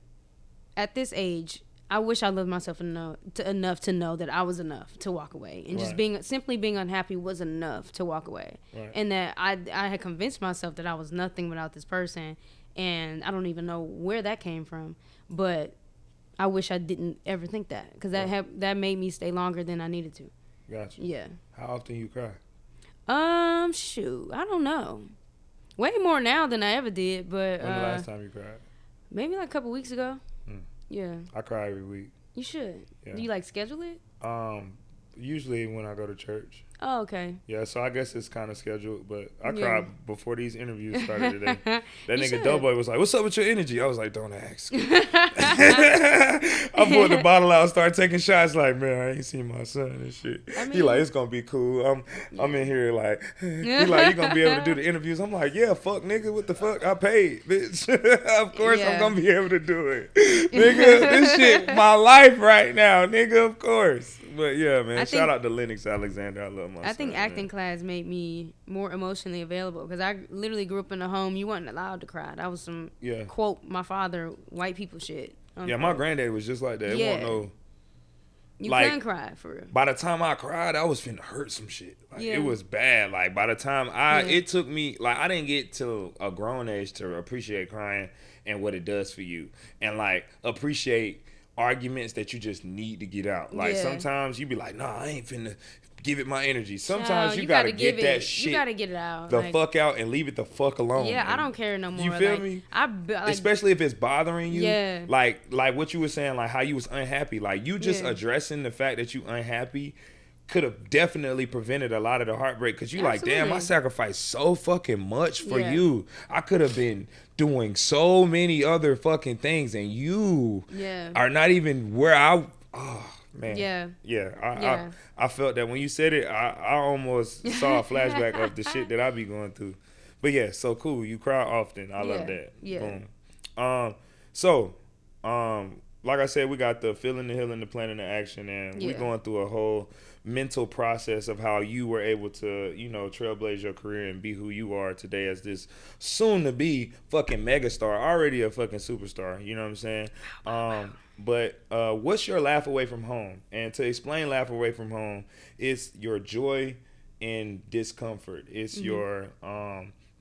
at this age, I wish I loved myself enough to know that I was enough to walk away, and just simply being unhappy was enough to walk away, and that I had convinced myself that I was nothing without this person, and I don't even know where that came from, but I wish I didn't ever think that, because that made me stay longer than I needed to. Gotcha. Yeah. How often you cry? Shoot, I don't know. Way more now than I ever did, but When the last time you cried? maybe like a couple weeks ago. Yeah. I cry every week. You should. Yeah. Do you like schedule it? Usually when I go to church. Oh, okay. Yeah, so I guess it's kind of scheduled, but I Yeah. cried before these interviews started today. That You nigga should. Doughboy was like, "What's up with your energy?" I was like, "Don't ask." I pulled the bottle out, started taking shots. Like, man, I ain't seen my son and shit. He like, it's gonna be cool. I'm in here like, he like, you gonna be able to do the interviews? I'm like, yeah, fuck, nigga, what the fuck? I paid, bitch. Of course I'm gonna be able to do it, nigga. This shit, my life right now, nigga. Of course. But yeah, man. Shout out to Lennox Alexander. I love my son. I think acting man. class made me more emotionally available, because I literally grew up in a home you wasn't allowed to cry. That was some quote my father white people shit. Yeah, my granddad was just like that. It wasn't no. You like, can cry for real. By the time I cried, I was finna hurt some shit. Like, it was bad. Like, by the time it took me, like, I didn't get to a grown age to appreciate crying and what it does for you, and like appreciate arguments that you just need to get out. Like, sometimes you be like, nah, I ain't finna give it my energy. Sometimes you gotta get that shit. You gotta get it out. The fuck out and leave it the fuck alone. Yeah, man. I don't care no more. You feel me? Especially if it's bothering you. Yeah. Like what you were saying, like how you was unhappy. Like, you just addressing the fact that you unhappy could have definitely prevented a lot of the heartbreak, because you like, damn, I sacrificed so fucking much for you. I could have been doing so many other fucking things, and you are not even where man. I felt that when you said it. I almost saw a flashback of the shit that I be going through. But yeah, so cool. You cry often. I love that. Yeah. Boom. So like I said, we got the feeling, the healing, the planning, the action, and we're going through a whole mental process of how you were able to, you know, trailblaze your career and be who you are today as this soon to be fucking megastar, already a fucking superstar. You know what I'm saying? But what's your laugh away from home? And to explain laugh away from home, it's your joy in discomfort. It's your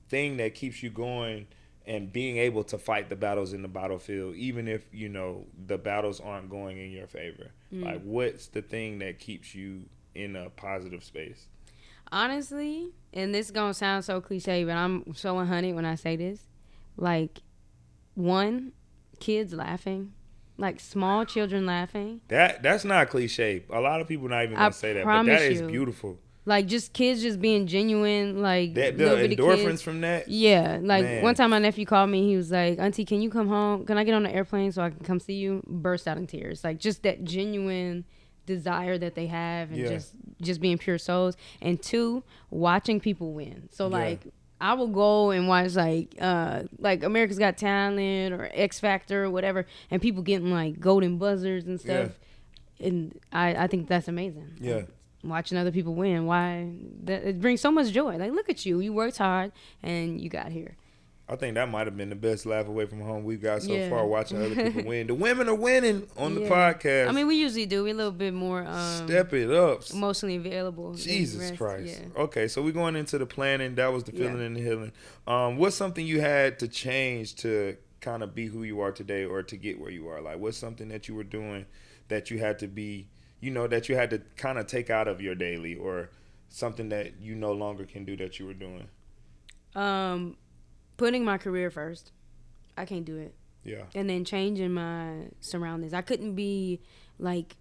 thing that keeps you going and being able to fight the battles in the battlefield, even if, you know, the battles aren't going in your favor. Like, what's the thing that keeps you in a positive space? Honestly, and this is going to sound so cliche, but I'm so 100 when I say this. Like, one, kids laughing. Like, small children laughing. That's not cliche. A lot of people not even going to say that, but that is beautiful. Like, just kids just being genuine, like, the endorphins from that. Yeah, like, man. One time my nephew called me. He was like, "Auntie, can you come home? Can I get on the airplane so I can come see you?" Burst out in tears. Like, just that genuine desire that they have, and just being pure souls. And two, watching people win. So, like, I will go and watch, like America's Got Talent or X Factor or whatever, and people getting, like, golden buzzers and stuff. And I think that's amazing. Yeah. Watching other people win, it brings so much joy. Like, look at you worked hard and you got here. I think that might have been the best laugh away from home we've got so far, watching other people win. The women are winning on the podcast. I mean, we usually do. We're a little bit more step it up, emotionally available. Jesus Christ. Okay, so we're going into the planning. That was the feeling and the healing. What's something you had to change to kind of be who you are today, or to get where you are? Like, what's something that you were doing that you had to be, you know, that you had to kind of take out of your daily, or something that you no longer can do that you were doing? Putting my career first. I can't do it. Yeah. And then changing my surroundings. I couldn't be, like,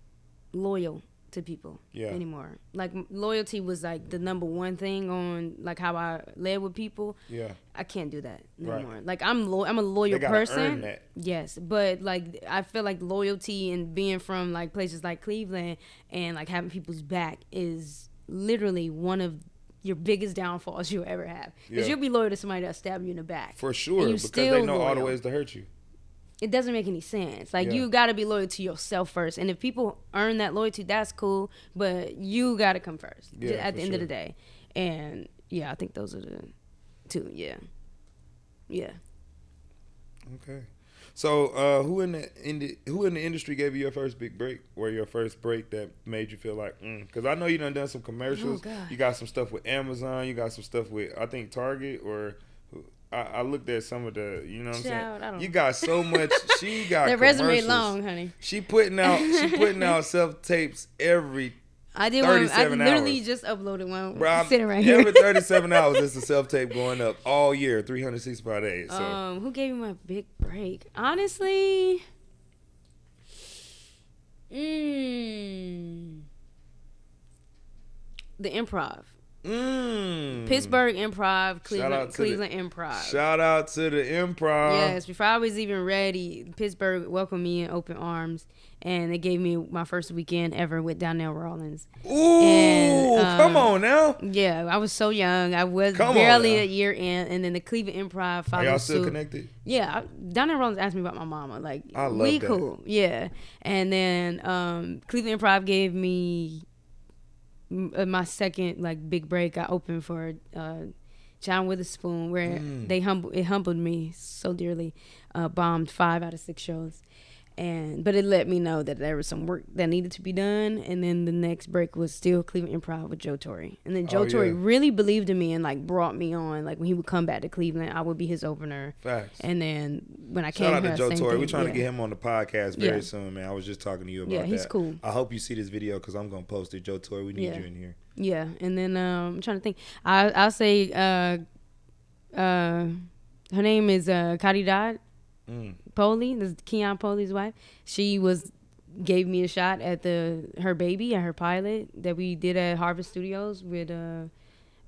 loyal to people anymore. Like, loyalty was, like, the number one thing on, like, how I led with people. Yeah. I can't do that anymore. Like, I'm a loyal person. Earn that. Yes, but, like, I feel like loyalty and being from, like, places like Cleveland and, like, having people's back is literally one of your biggest downfalls you'll ever have. Because you'll be loyal to somebody that'll stab you in the back. For sure, because they know all the ways to hurt you. It doesn't make any sense. Like, you got to be loyal to yourself first. And if people earn that loyalty, that's cool. But you got to come first at the end of the day. And, I think those are the two. Yeah. Okay. So, who in the industry gave you your first big break, or your first break that made you feel like, Because I know you done some commercials. Oh, you got some stuff with Amazon. You got some stuff with, I think, Target, or I looked at some of the, you know what I'm saying? You got so much. She got that resume long, honey. She putting out self tapes every. I did one. I literally just uploaded one. Bro, sitting right here. Every 37 hours, it's a self tape going up all year, 365 days. So. Who gave me my big break? Honestly, the Improv. Pittsburgh Improv, Cleveland Improv. Shout out to the Improv. Yes, before I was even ready, Pittsburgh welcomed me in open arms, and they gave me my first weekend ever with Donnell Rawlins. Ooh, and, come on now. Yeah, I was so young. I was barely a year in, and then the Cleveland Improv followed suit. Are y'all still connected? Yeah, Donnell Rawlins asked me about my mama. Like, I love that. Cool. Yeah, and then Cleveland Improv gave me my second, like, big break. I opened for John Witherspoon, where it humbled me so dearly. Bombed 5 out of 6 shows, but it let me know that there was some work that needed to be done. And then the next break was still Cleveland Improv with Joe Torre. And then Joe Torre really believed in me and, like, brought me on. Like, when he would come back to Cleveland, I would be his opener. Facts. And then when I came, shout out to Joe Torre. We're trying to get him on the podcast very soon, man. I was just talking to you about that. Yeah, he's cool. I hope you see this video, because I'm gonna post it. Joe Torre, we need you in here. Yeah, and then I'm trying to think. I'll say her name is Caridad Poli. This is Keon Poli's wife. She gave me a shot at her baby, at her pilot that we did at Harvest Studios with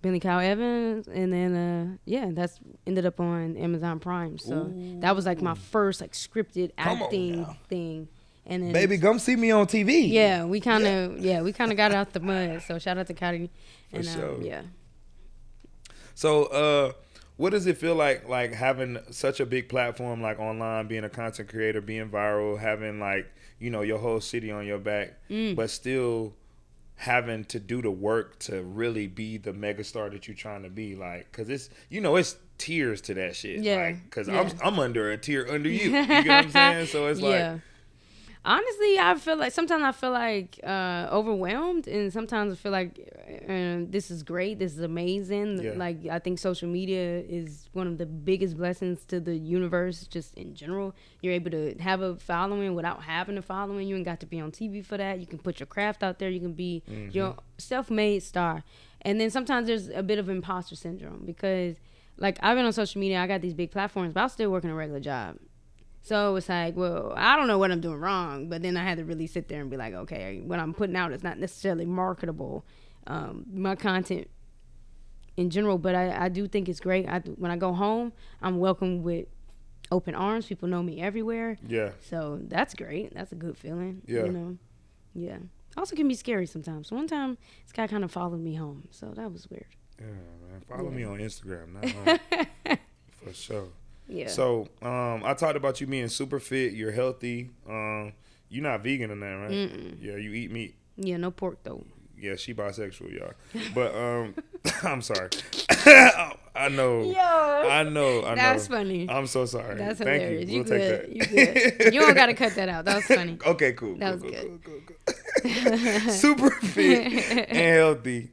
Billy Kyle Evans, and then that's ended up on Amazon Prime. So that was, like, my first, like, scripted acting thing. And then, baby, come see me on TV. Yeah, we kind of got it out the mud. So shout out to Cody. And For sure. Yeah. So what does it feel like having such a big platform like online, being a content creator, being viral, having like, you know, your whole city on your back, but still having to do the work to really be the megastar that you're trying to be, like, cause it's, you know, it's tiers to that shit, Yeah, like, cause yeah. I'm under a tier under you. You get what I'm saying? So it's like, honestly, I feel like sometimes I feel like overwhelmed, and sometimes I feel like this is great, this is amazing. Yeah. Like, I think social media is one of the biggest blessings to the universe, just in general. You're able to have a following without having a following. You ain't got to be on TV for that. You can put your craft out there. You can be your self-made star. And then sometimes there's a bit of imposter syndrome because, like, I've been on social media, I got these big platforms, but I'm still working a regular job. So it's like, well, I don't know what I'm doing wrong, but then I had to really sit there and be like, okay, what I'm putting out is not necessarily marketable, my content in general, but I do think it's great. When I go home, I'm welcomed with open arms. People know me everywhere. yeah, So that's great. That's a good feeling. Yeah. You know? Yeah. Also can be scary sometimes. So one time, this guy kind of followed me home. So that was weird. yeah, man. Follow me on Instagram, not home. For sure. Yeah. So, I talked about you being super fit. You're healthy. You're not vegan in that, right? Yeah, you eat meat. Yeah, no pork though. Yeah, she bisexual, y'all. But I'm sorry. I know. I know. That's funny. I'm so sorry. That's Thank hilarious. you. You We'll good. take You that. good. You don't got to cut that out. That was funny. Okay, cool. That cool, was cool, good. cool, cool. Super fit and healthy.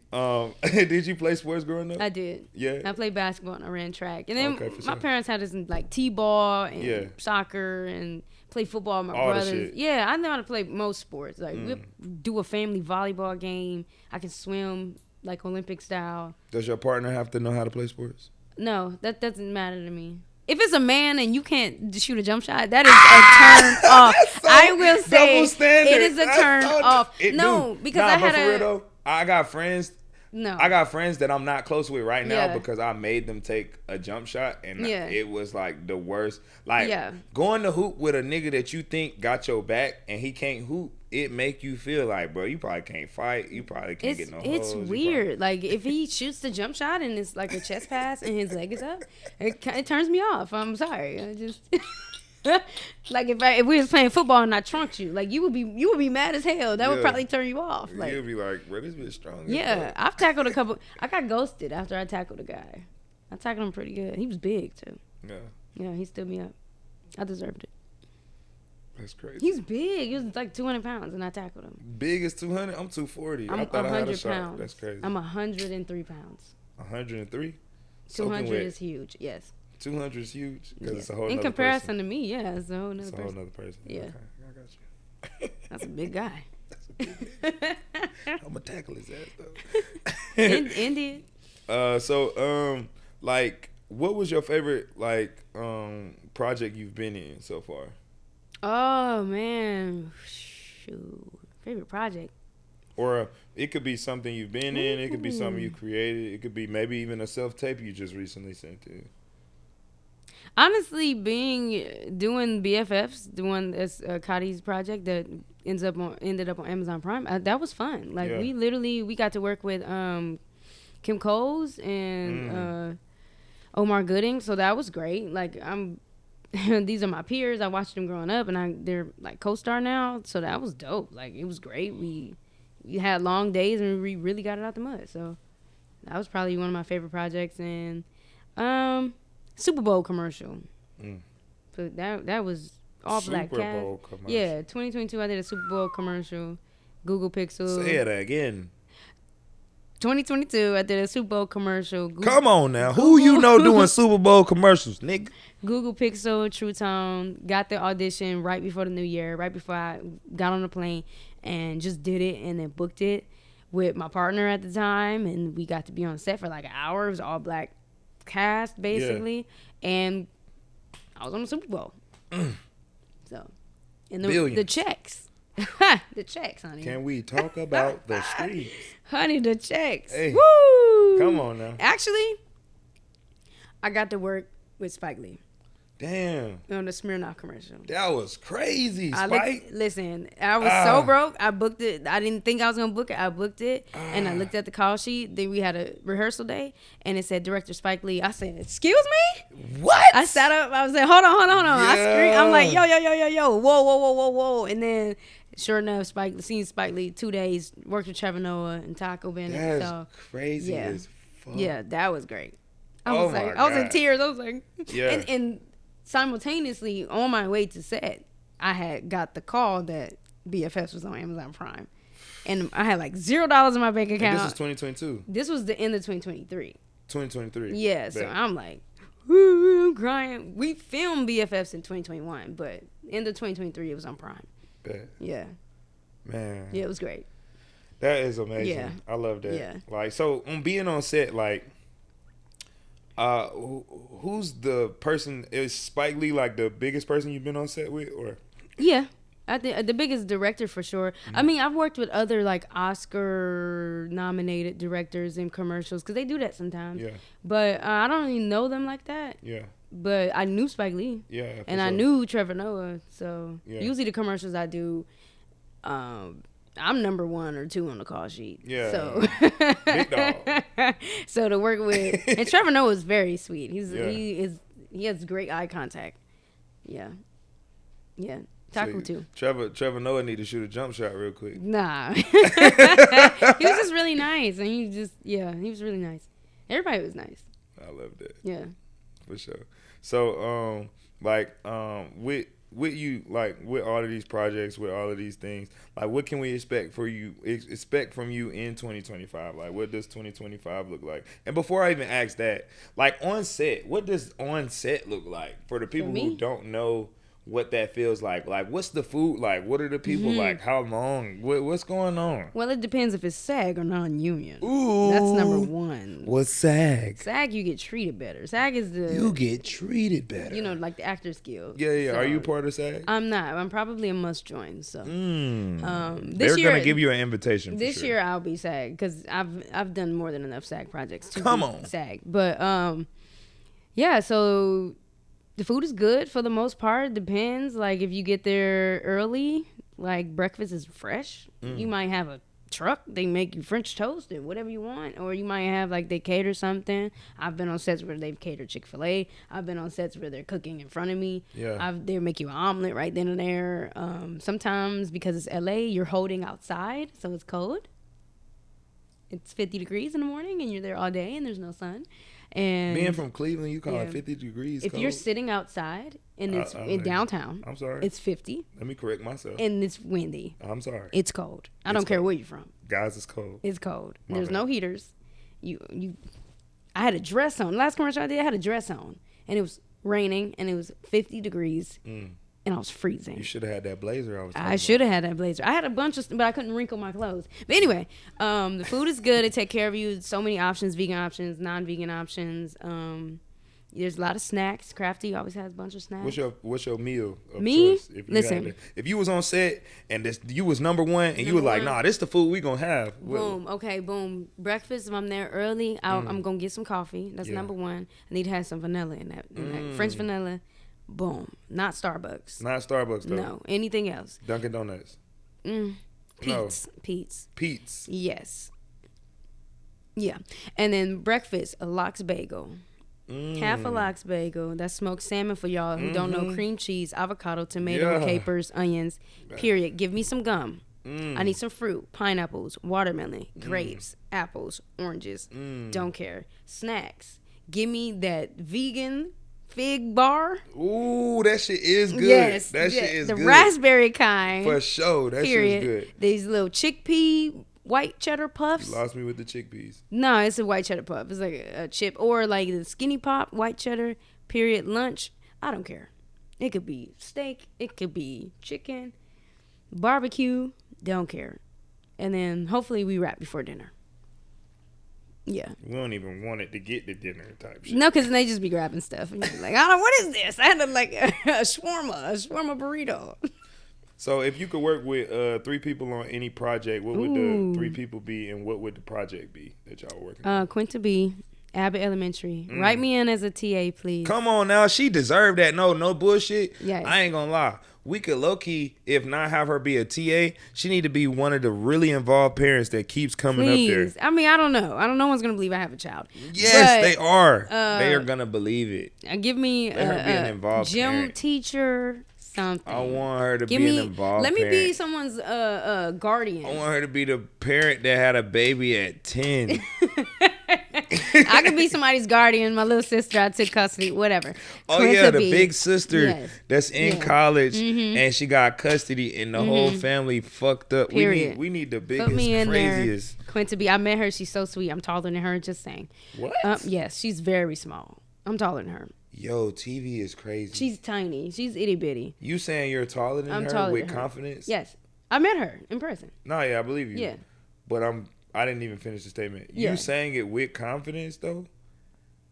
Did you play sports growing up? I did. Yeah. I played basketball and I ran track. And then Okay, for my sure. parents had us in like t-ball and Yeah. soccer and play football with my All the brothers. shit. Yeah, I know how to play most sports. Like we'll do a family volleyball game. I can swim like Olympic style. Does your partner have to know how to play sports? No, that doesn't matter to me. If it's a man and you can't shoot a jump shot, that is a turn off. So I will say double standard. it is a That's turn so- off. It No, do. because Nah, I but had for real though, I got friends that I'm not close with right now Yeah. because I made them take a jump shot and Yeah. it was like the worst. Like Yeah. going to hoop with a nigga that you think got your back and he can't hoop, it make you feel like, bro, you probably can't fight. You probably can't get no It's hoes. weird. Like if he shoots the jump shot and it's like a chest pass and his leg is up, it turns me off. I'm sorry. I just like if we was playing football and I trunked you, like you would be mad as hell. That would Yeah. probably turn you off. Like You'll be like, bro, this bitch strong. as yeah, fuck." I've tackled a couple. I got ghosted after I tackled a guy. I tackled him pretty good. He was big too. Yeah, Yeah, he stood me up. I deserved it. that's crazy. He's big. He was like 200 pounds, and I tackled him. Big as 200. I'm 240. I'm I thought I had a 100 shot. pounds. That's crazy. I'm 103 pounds. 103. 200 is huge. Yes. 200 is huge because Yeah. it's a whole In nother comparison person. to me, yeah, it's a whole nother It's a whole person. nother person. Yeah. Okay, I got you. That's a big guy. I'm gonna tackle his ass though. Indeed. Like, what was your favorite project you've been in so far? Oh man, shoot. Favorite project. Or it could be something you've been in. It could be something you created. It could be maybe even a self tape you just recently sent to. Honestly, doing BFFs, doing this Cadi's project that ended up on Amazon Prime. That was fun. Like Yeah. we got to work with Kim Coles and Omar Gooding, so that was great. Like these are my peers. I watched them growing up, and they're like co-star now, so that was dope. Like it was great. We had long days, and we really got it out the mud. So that was probably one of my favorite projects. And Super Bowl commercial. So that was all black Super cast. Bowl commercial. Yeah, 2022 I did a Super Bowl commercial. Google Pixel. Say it again. 2022 I did a Super Bowl commercial. Come on now. Who you know doing Super Bowl commercials, nigga? Google Pixel, True Tone. Got the audition right before the new year, right before I got on the plane, and just did it and then booked it with my partner at the time, and we got to be on set for like an hour. It was all black cast basically, and I was on the Super Bowl. So, and the Billions. checks, the checks, honey. Can we talk about the streets? Honey, the checks. Hey, Woo! come on now. Actually, I got to work with Spike Lee. Damn. On the Smirnoff commercial. That was crazy, I Spike. listen, I was so broke. I booked it. I didn't think I was gonna book it. I booked it, and I looked at the call sheet. Then we had a rehearsal day, and it said director Spike Lee. I said, "Excuse me." What? I sat up. I was like, "Hold on." I Yeah. screamed. I'm like, "Yo, whoa!" And then, sure enough, seen Spike Lee 2 days. Worked with Trevor Noah and Taco Bennett. That's So crazy yeah. as fuck. yeah, that was great. I Oh was like, my I was in God. tears. I was like, Yeah. and simultaneously on my way to set, I had got the call that BFS was on Amazon Prime, and I had like $0 in my bank And account. this is 2022. This was the end of 2023. 2023. Yeah, so Bet. I'm like, woo, I'm crying. We filmed BFFs in 2021, but end of 2023 it was on Prime. Bet. Yeah, Man. yeah, it was great. That is amazing. Yeah. I love that. Yeah. Like, so on being on set, like, who's the person? Is Spike Lee like the biggest person you've been on set with, or? Yeah. I think the biggest director for sure. Mm-hmm. I mean, I've worked with other like Oscar nominated directors in commercials because they do that sometimes. Yeah. But I don't really know them like that. Yeah. But I knew Spike Lee. Yeah. for And I sure. knew Trevor Noah. So Yeah. usually the commercials I do, I'm number 1 or 2 on the call sheet. Yeah. So Big dog. so to work with, and Trevor Noah is very sweet. Yeah. He has great eye contact. Yeah. Yeah. Taco too. Trevor Noah need to shoot a jump shot real quick. Nah. He was just really nice. And he was really nice. Everybody was nice. I love that. Yeah. For sure. So, with you, like, with all of these projects, with all of these things, like, what can we expect from you in 2025? Like, what does 2025 look like? And before I even ask that, like, on set, what does on set look like for the people who me? don't know what that feels like? Like, what's the food like? What are the people like? How long? What's going on? Well, it depends if it's SAG or non-union. Ooh. That's number 1. What's SAG? SAG, you get treated better. SAG is You get treated better. you know, like the Actors Guild. Yeah. So, Are you part of SAG? I'm not. I'm probably a must join. So They're this year, gonna give you an invitation. For this sure. year I'll be SAG because I've done more than enough SAG projects to Come be on. SAG. But yeah. So the food is good for the most part. Depends. Like if you get there early, like breakfast is fresh. You might have a truck. They make you French toast and whatever you want, or you might have like they cater something. I've been on sets where they've catered Chick-fil-A. I've been on sets where they're cooking in front of me. Yeah. They make you an omelet right then and there. Sometimes because it's LA, you're holding outside, so it's cold. It's 50 degrees in the morning, and you're there all day, and there's no sun. And Being from Cleveland, you call Yeah. it 50 degrees. if cold? you're sitting outside and it's I'm in like- downtown, I'm sorry. it's 50 Let me correct myself. and it's windy. I'm sorry. It's cold. I don't care cold. where you're from. Guys, it's cold. It's cold. My There's bad. no heaters. I had a dress on. Last commercial I did, I had a dress on, and it was raining, and it was 50 degrees, and I was freezing. You should have had that blazer. I should have had that blazer. I had a bunch of, but I couldn't wrinkle my clothes. But anyway, the food is good. They take care of you. So many options: vegan options, non-vegan options. There's a lot of snacks. Crafty always has a bunch of snacks. What's your meal of Me? choice? If you Listen. had if you was on set and you was number one and you were Number like, one. nah, this the food we gonna have. What- Boom. Okay. Boom. Breakfast. If I'm there early, I'm gonna get some coffee. That's Yeah. number 1. I need to have some vanilla in that. French vanilla. Boom. Not Starbucks. Not Starbucks though. No. Anything else. Dunkin' Donuts. Pete's. No. Pete's. Pete's. Yes. Yeah. And then breakfast, a lox bagel. Half a lox bagel. That's smoked salmon for y'all who don't know. Cream cheese, avocado, tomato, Yeah. capers, onions. Period. Give me some gum. I need some fruit, pineapples, watermelon, grapes, apples, oranges. Don't care. Snacks. Give me that vegan fig bar. Ooh, that shit is good. Yes. That yeah, shit is the good. raspberry kind. For sure. That Period. shit is good. These little chickpea white cheddar puffs. You lost me with the chickpeas. No, it's a white cheddar puff. It's like a chip, or like the skinny pop white cheddar. Period. Lunch. I don't care. It could be steak. It could be chicken, barbecue. Don't care. And then hopefully we wrap before dinner. Yeah. We don't even want it to get to dinner type shit. No, because they just be grabbing stuff and you be like, I don't. What is this? I had to like a shawarma burrito. So if you could work with 3 people on any project, what would the 3 people be, and what would the project be that y'all were working on? Quinta B, Abbott Elementary. Write me in as a TA, please. Come on now, she deserved that. No bullshit. Yes. I ain't gonna lie. We could low key, if not have her be a TA, she need to be one of the really involved parents that keeps coming up there. I mean, I don't know. No one's gonna believe I have a child. Yes, But, they are. They are gonna believe it. Give me Let her be an involved gym parent. teacher, something. I want her to Give be me, an involved let me parent. be someone's guardian. I want her to be the parent that had a baby at 10. I could be somebody's guardian. My little sister, I took custody, whatever. Oh Quinn yeah, could the be. big sister Yes. that's in Yeah. college and she got custody and the whole family fucked up. Period. We need the biggest, Put me in craziest. there. Quinn to be. I met her. She's so sweet. I'm taller than her. Just saying. What? Yes, she's very small. I'm taller than her. Yo, TV is crazy. She's tiny. She's itty bitty. You saying you're taller than I'm her taller with than her. confidence? Yes, I met her in person. No, yeah, I believe you. Yeah. But I didn't even finish the statement. Yeah. You saying it with confidence though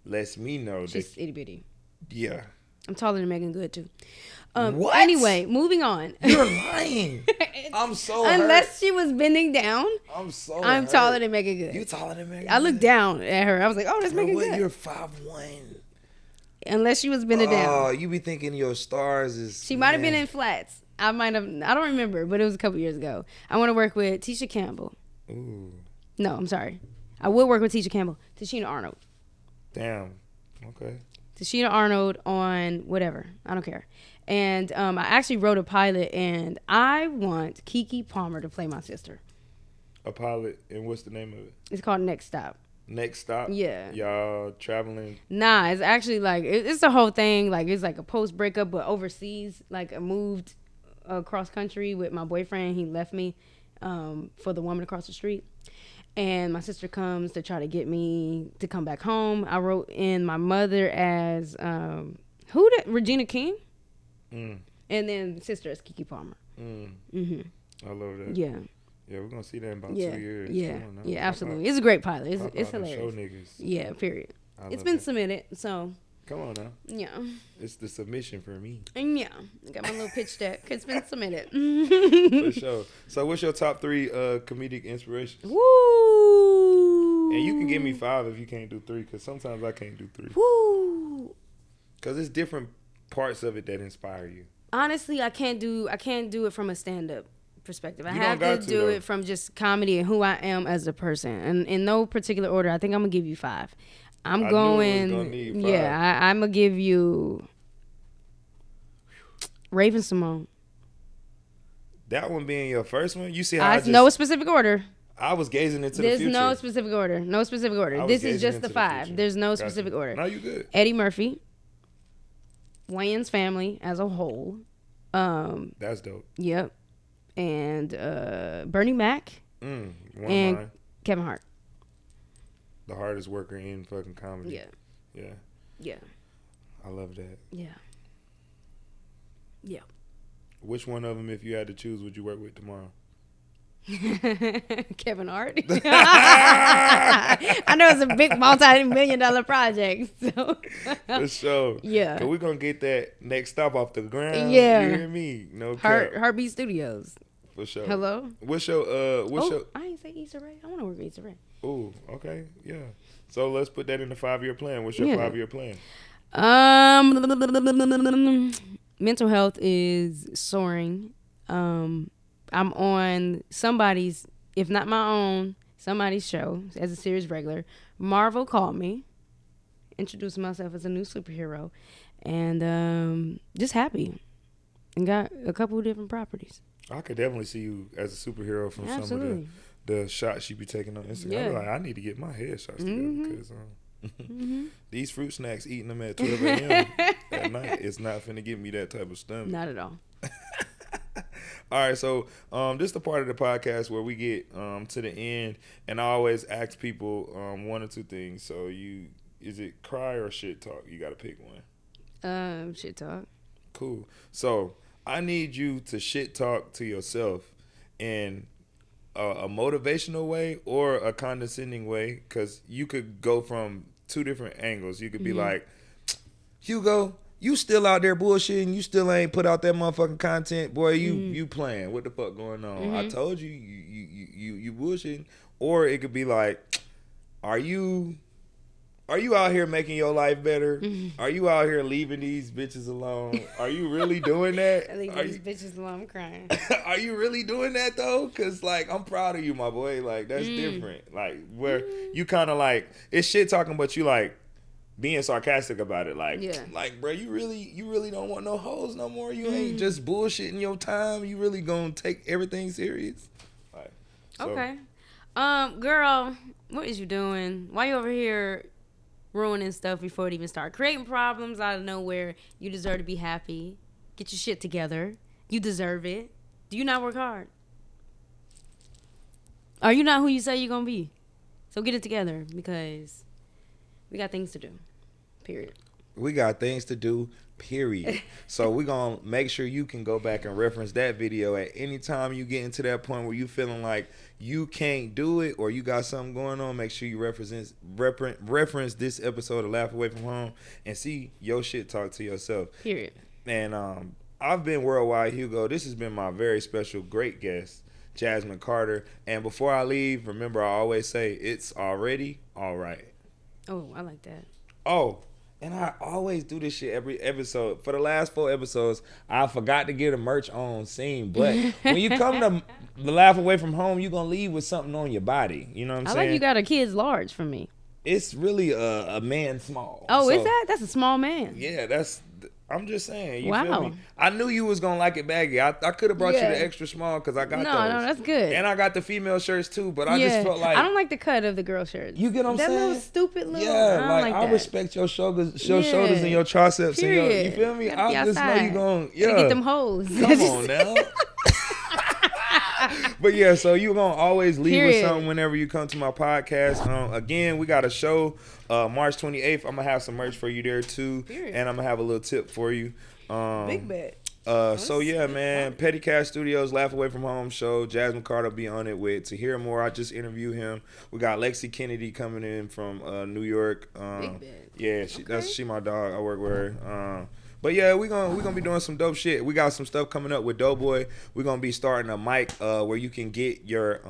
lets me know She's that itty bitty. yeah. I'm taller than Megan Good too. What? Anyway, moving on. You're lying. I'm so Unless hurt. she was bending down, I'm hurt. taller than Megan Good. You taller than Megan? I looked down at her. I was like, "Oh, that's Bro, Megan what? Good." You're 5'1". Unless she was bending Oh, down, you be thinking your stars is. she might have been man. in flats. I might have. I don't remember, but it was a couple years ago. I want to work with Tisha Campbell. Ooh, No, I'm sorry. I would work with Tisha Campbell. Tashina Arnold. damn. Okay. Tashina Arnold on whatever. I don't care. And I actually wrote a pilot, and I want Kiki Palmer to play my sister. A pilot, and what's the name of it? It's called Next Stop. Next stop. Yeah. Y'all traveling. Nah, it's actually like it's the whole thing. Like it's like a post breakup, but overseas. Like I moved across country with my boyfriend. He left me for the woman across the street, and my sister comes to try to get me to come back home. I wrote in my mother as Regina King, and then sister as Kiki Palmer. I love that. Yeah, Yeah, we're gonna see that in about yeah, 2 years. yeah, Come on now. yeah. Pop Absolutely, out. it's a great pilot. It's Pop it's out and show hilarious. niggas. Yeah, period. I It's love been that. submitted, so Come on now. yeah. It's the submission for me. And yeah, I got my little pitch deck. It's been submitted. For sure. So what's your top 3 comedic inspirations? Woo! And you can give me 5 if you can't do 3, because sometimes I can't do 3. Woo! Because it's different parts of it that inspire you. Honestly, I can't do it from a stand-up perspective. I You have don't to got to, do though. it from just comedy and who I am as a person. And in no particular order, I think I'm gonna give you 5. I knew I was gonna need 5. Yeah, I'm gonna give you Raven Simone. That one being your first one, you see how No specific order. I was gazing into There's the future. no specific order. No specific I order. was This is gazing just into the the 5. future. There's no Gotcha. specific order. No, you good. Eddie Murphy, Wayne's family as a whole. That's dope. Yep. And Bernie Mac One and line. Kevin Hart. The hardest worker in fucking comedy. Yeah. Yeah. Yeah. I love that. Yeah. Yeah. Which one of them, if you had to choose, would you work with tomorrow? Kevin Hart. I know it's a big multi-million-dollar project. So For sure. Yeah. Cause we're gonna get that next stop off the ground. Yeah. You hear me? No cap. Heartbeat Studios. For sure. Hello. What's your I ain't say Issa Rae. I want to work with Issa Rae. Oh, okay. Yeah. So let's put that in the 5-year plan. What's your Yeah. 5-year plan? Mental health is soaring. I'm on somebody's, if not my own, somebody's show as a series regular. Marvel called me, introducing myself as a new superhero, and just happy. And got a couple of different properties. I could definitely see you as a superhero from some Absolutely. of the shots you be taking on Instagram. Yeah. I'm like, I need to get my headshots together because these fruit snacks, eating them at 12 a.m. at night, it's not finna give me that type of stomach. Not at all. All right, so this is the part of the podcast where we get to the end, and I always ask people 1 or 2 things. So is it cry or shit talk? You got to pick one. Shit talk. Cool. So I need you to shit talk to yourself in a motivational way or a condescending way, because you could go from 2 different angles. You could be like, Hugo, you still out there bullshitting. You still ain't put out that motherfucking content. Boy, you playing. What the fuck going on? I told you, you bullshitting. Or it could be like, are you Are you out here making your life better? Are you out here leaving these bitches alone? Are you really doing that? Leave Are these you, bitches alone. I'm crying. are you really doing that though? Cause like I'm proud of you, my boy. Like that's different. Like where you kind of like it's shit talking, but you like being sarcastic about it. Like, Yeah. like bro, you really don't want no hoes no more. You ain't just bullshitting your time. You really gonna take everything serious. Like, so, Okay. Girl, what is you doing? Why you over here ruining stuff before it even start? Creating problems out of nowhere. You deserve to be happy. Get your shit together. You deserve it. Do you not work hard? Are you not who you say you're gonna be? So get it together because we got things to do. Period. We got things to do, period. So we're going to make sure you can go back and reference that video at any time you get into that point where you feeling like you can't do it or you got something going on. Make sure you reference this episode of Laugh Away From Home and see your shit talk to yourself. Period. And I've been Worldwide Hugo. This has been my very special, great guest, JASMYN Carter. And before I leave, remember I always say it's already all right. Oh, I like that. Oh, and I always do this shit every episode. For the last 4 episodes, I forgot to get a merch on scene. But when you come to the Laugh Away From Home, you're going to leave with something on your body. You know what I'm I saying? like you got a kid's large for me. It's really a man small. Oh, So, is that? That's a small man. Yeah, I'm just saying. You Wow. feel me? I knew you was going to like it baggy. I could have brought you Yeah. the extra small because I got those. No, that's good. And I got the female shirts too, but I just felt like. I don't like the cut of the girl shirts. You get what I'm that saying? Little stupid little. Yeah, I don't like I that. respect your shoulders, Yeah. and your triceps, and your, you Period. feel me? Gotta be I just know you outside. going, Gotta get them hoes. Come on now. But yeah, so you're gonna always leave with Period. something whenever you come to my podcast. Again, we got a show March 28th. I'm gonna have some merch for you there too, Period. and I'm gonna have a little tip for you. Big bet. So yeah, man, Petty Cash Studios, Laugh Away From Home show. JASMYN Carter will be on it with. To hear more, I just interviewed him. We got Lexi Kennedy coming in from New York. Big bet. Yeah, she my dog. I work with her. But yeah, we gonna be doing some dope shit. We got some stuff coming up with Doughboy. We're gonna be starting a mic where you can get your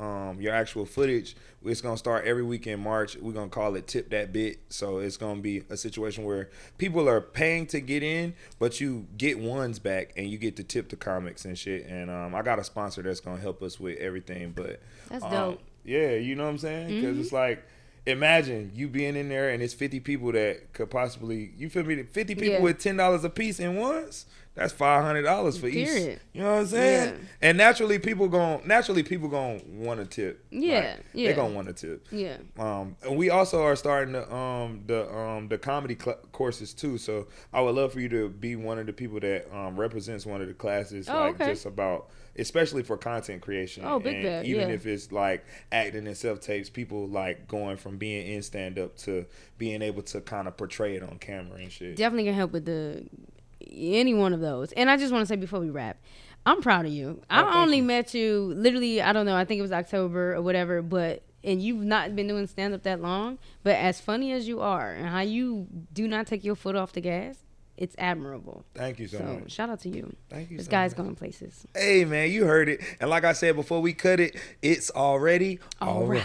actual footage. It's gonna start every week in March. We're gonna call it Tip That Bit. So it's gonna be a situation where people are paying to get in, but you get ones back and you get to tip the comics and shit. And I got a sponsor that's gonna help us with everything. But That's dope. yeah, you know what I'm saying? Because it's like. Imagine you being in there and it's 50 people that could possibly, you feel me? 50 people Yeah. with $10 a piece in ones. That's $500 for each. Period. You know what I'm saying? Yeah. And naturally people gonna want to tip. Yeah, yeah. They gonna want to tip. Yeah. And we also are starting the comedy courses too. So I would love for you to be one of the people that represents one of the classes, okay. just about, especially for content creation. Oh, big and bad, even yeah. if it's like acting and self tapes, people like going from being in stand up to being able to kind of portray it on camera and shit. Definitely can help with any one of those. And I just want to say before we wrap, I'm proud of you. I only met you literally, I don't know, I think it was October or whatever, and you've not been doing stand up that long, but as funny as you are and how you do not take your foot off the gas, it's admirable. Thank you so much. Shout out to you. Thank you This so guy's much. going places. Hey man, you heard it. And like I said before we cut it, it's already all right.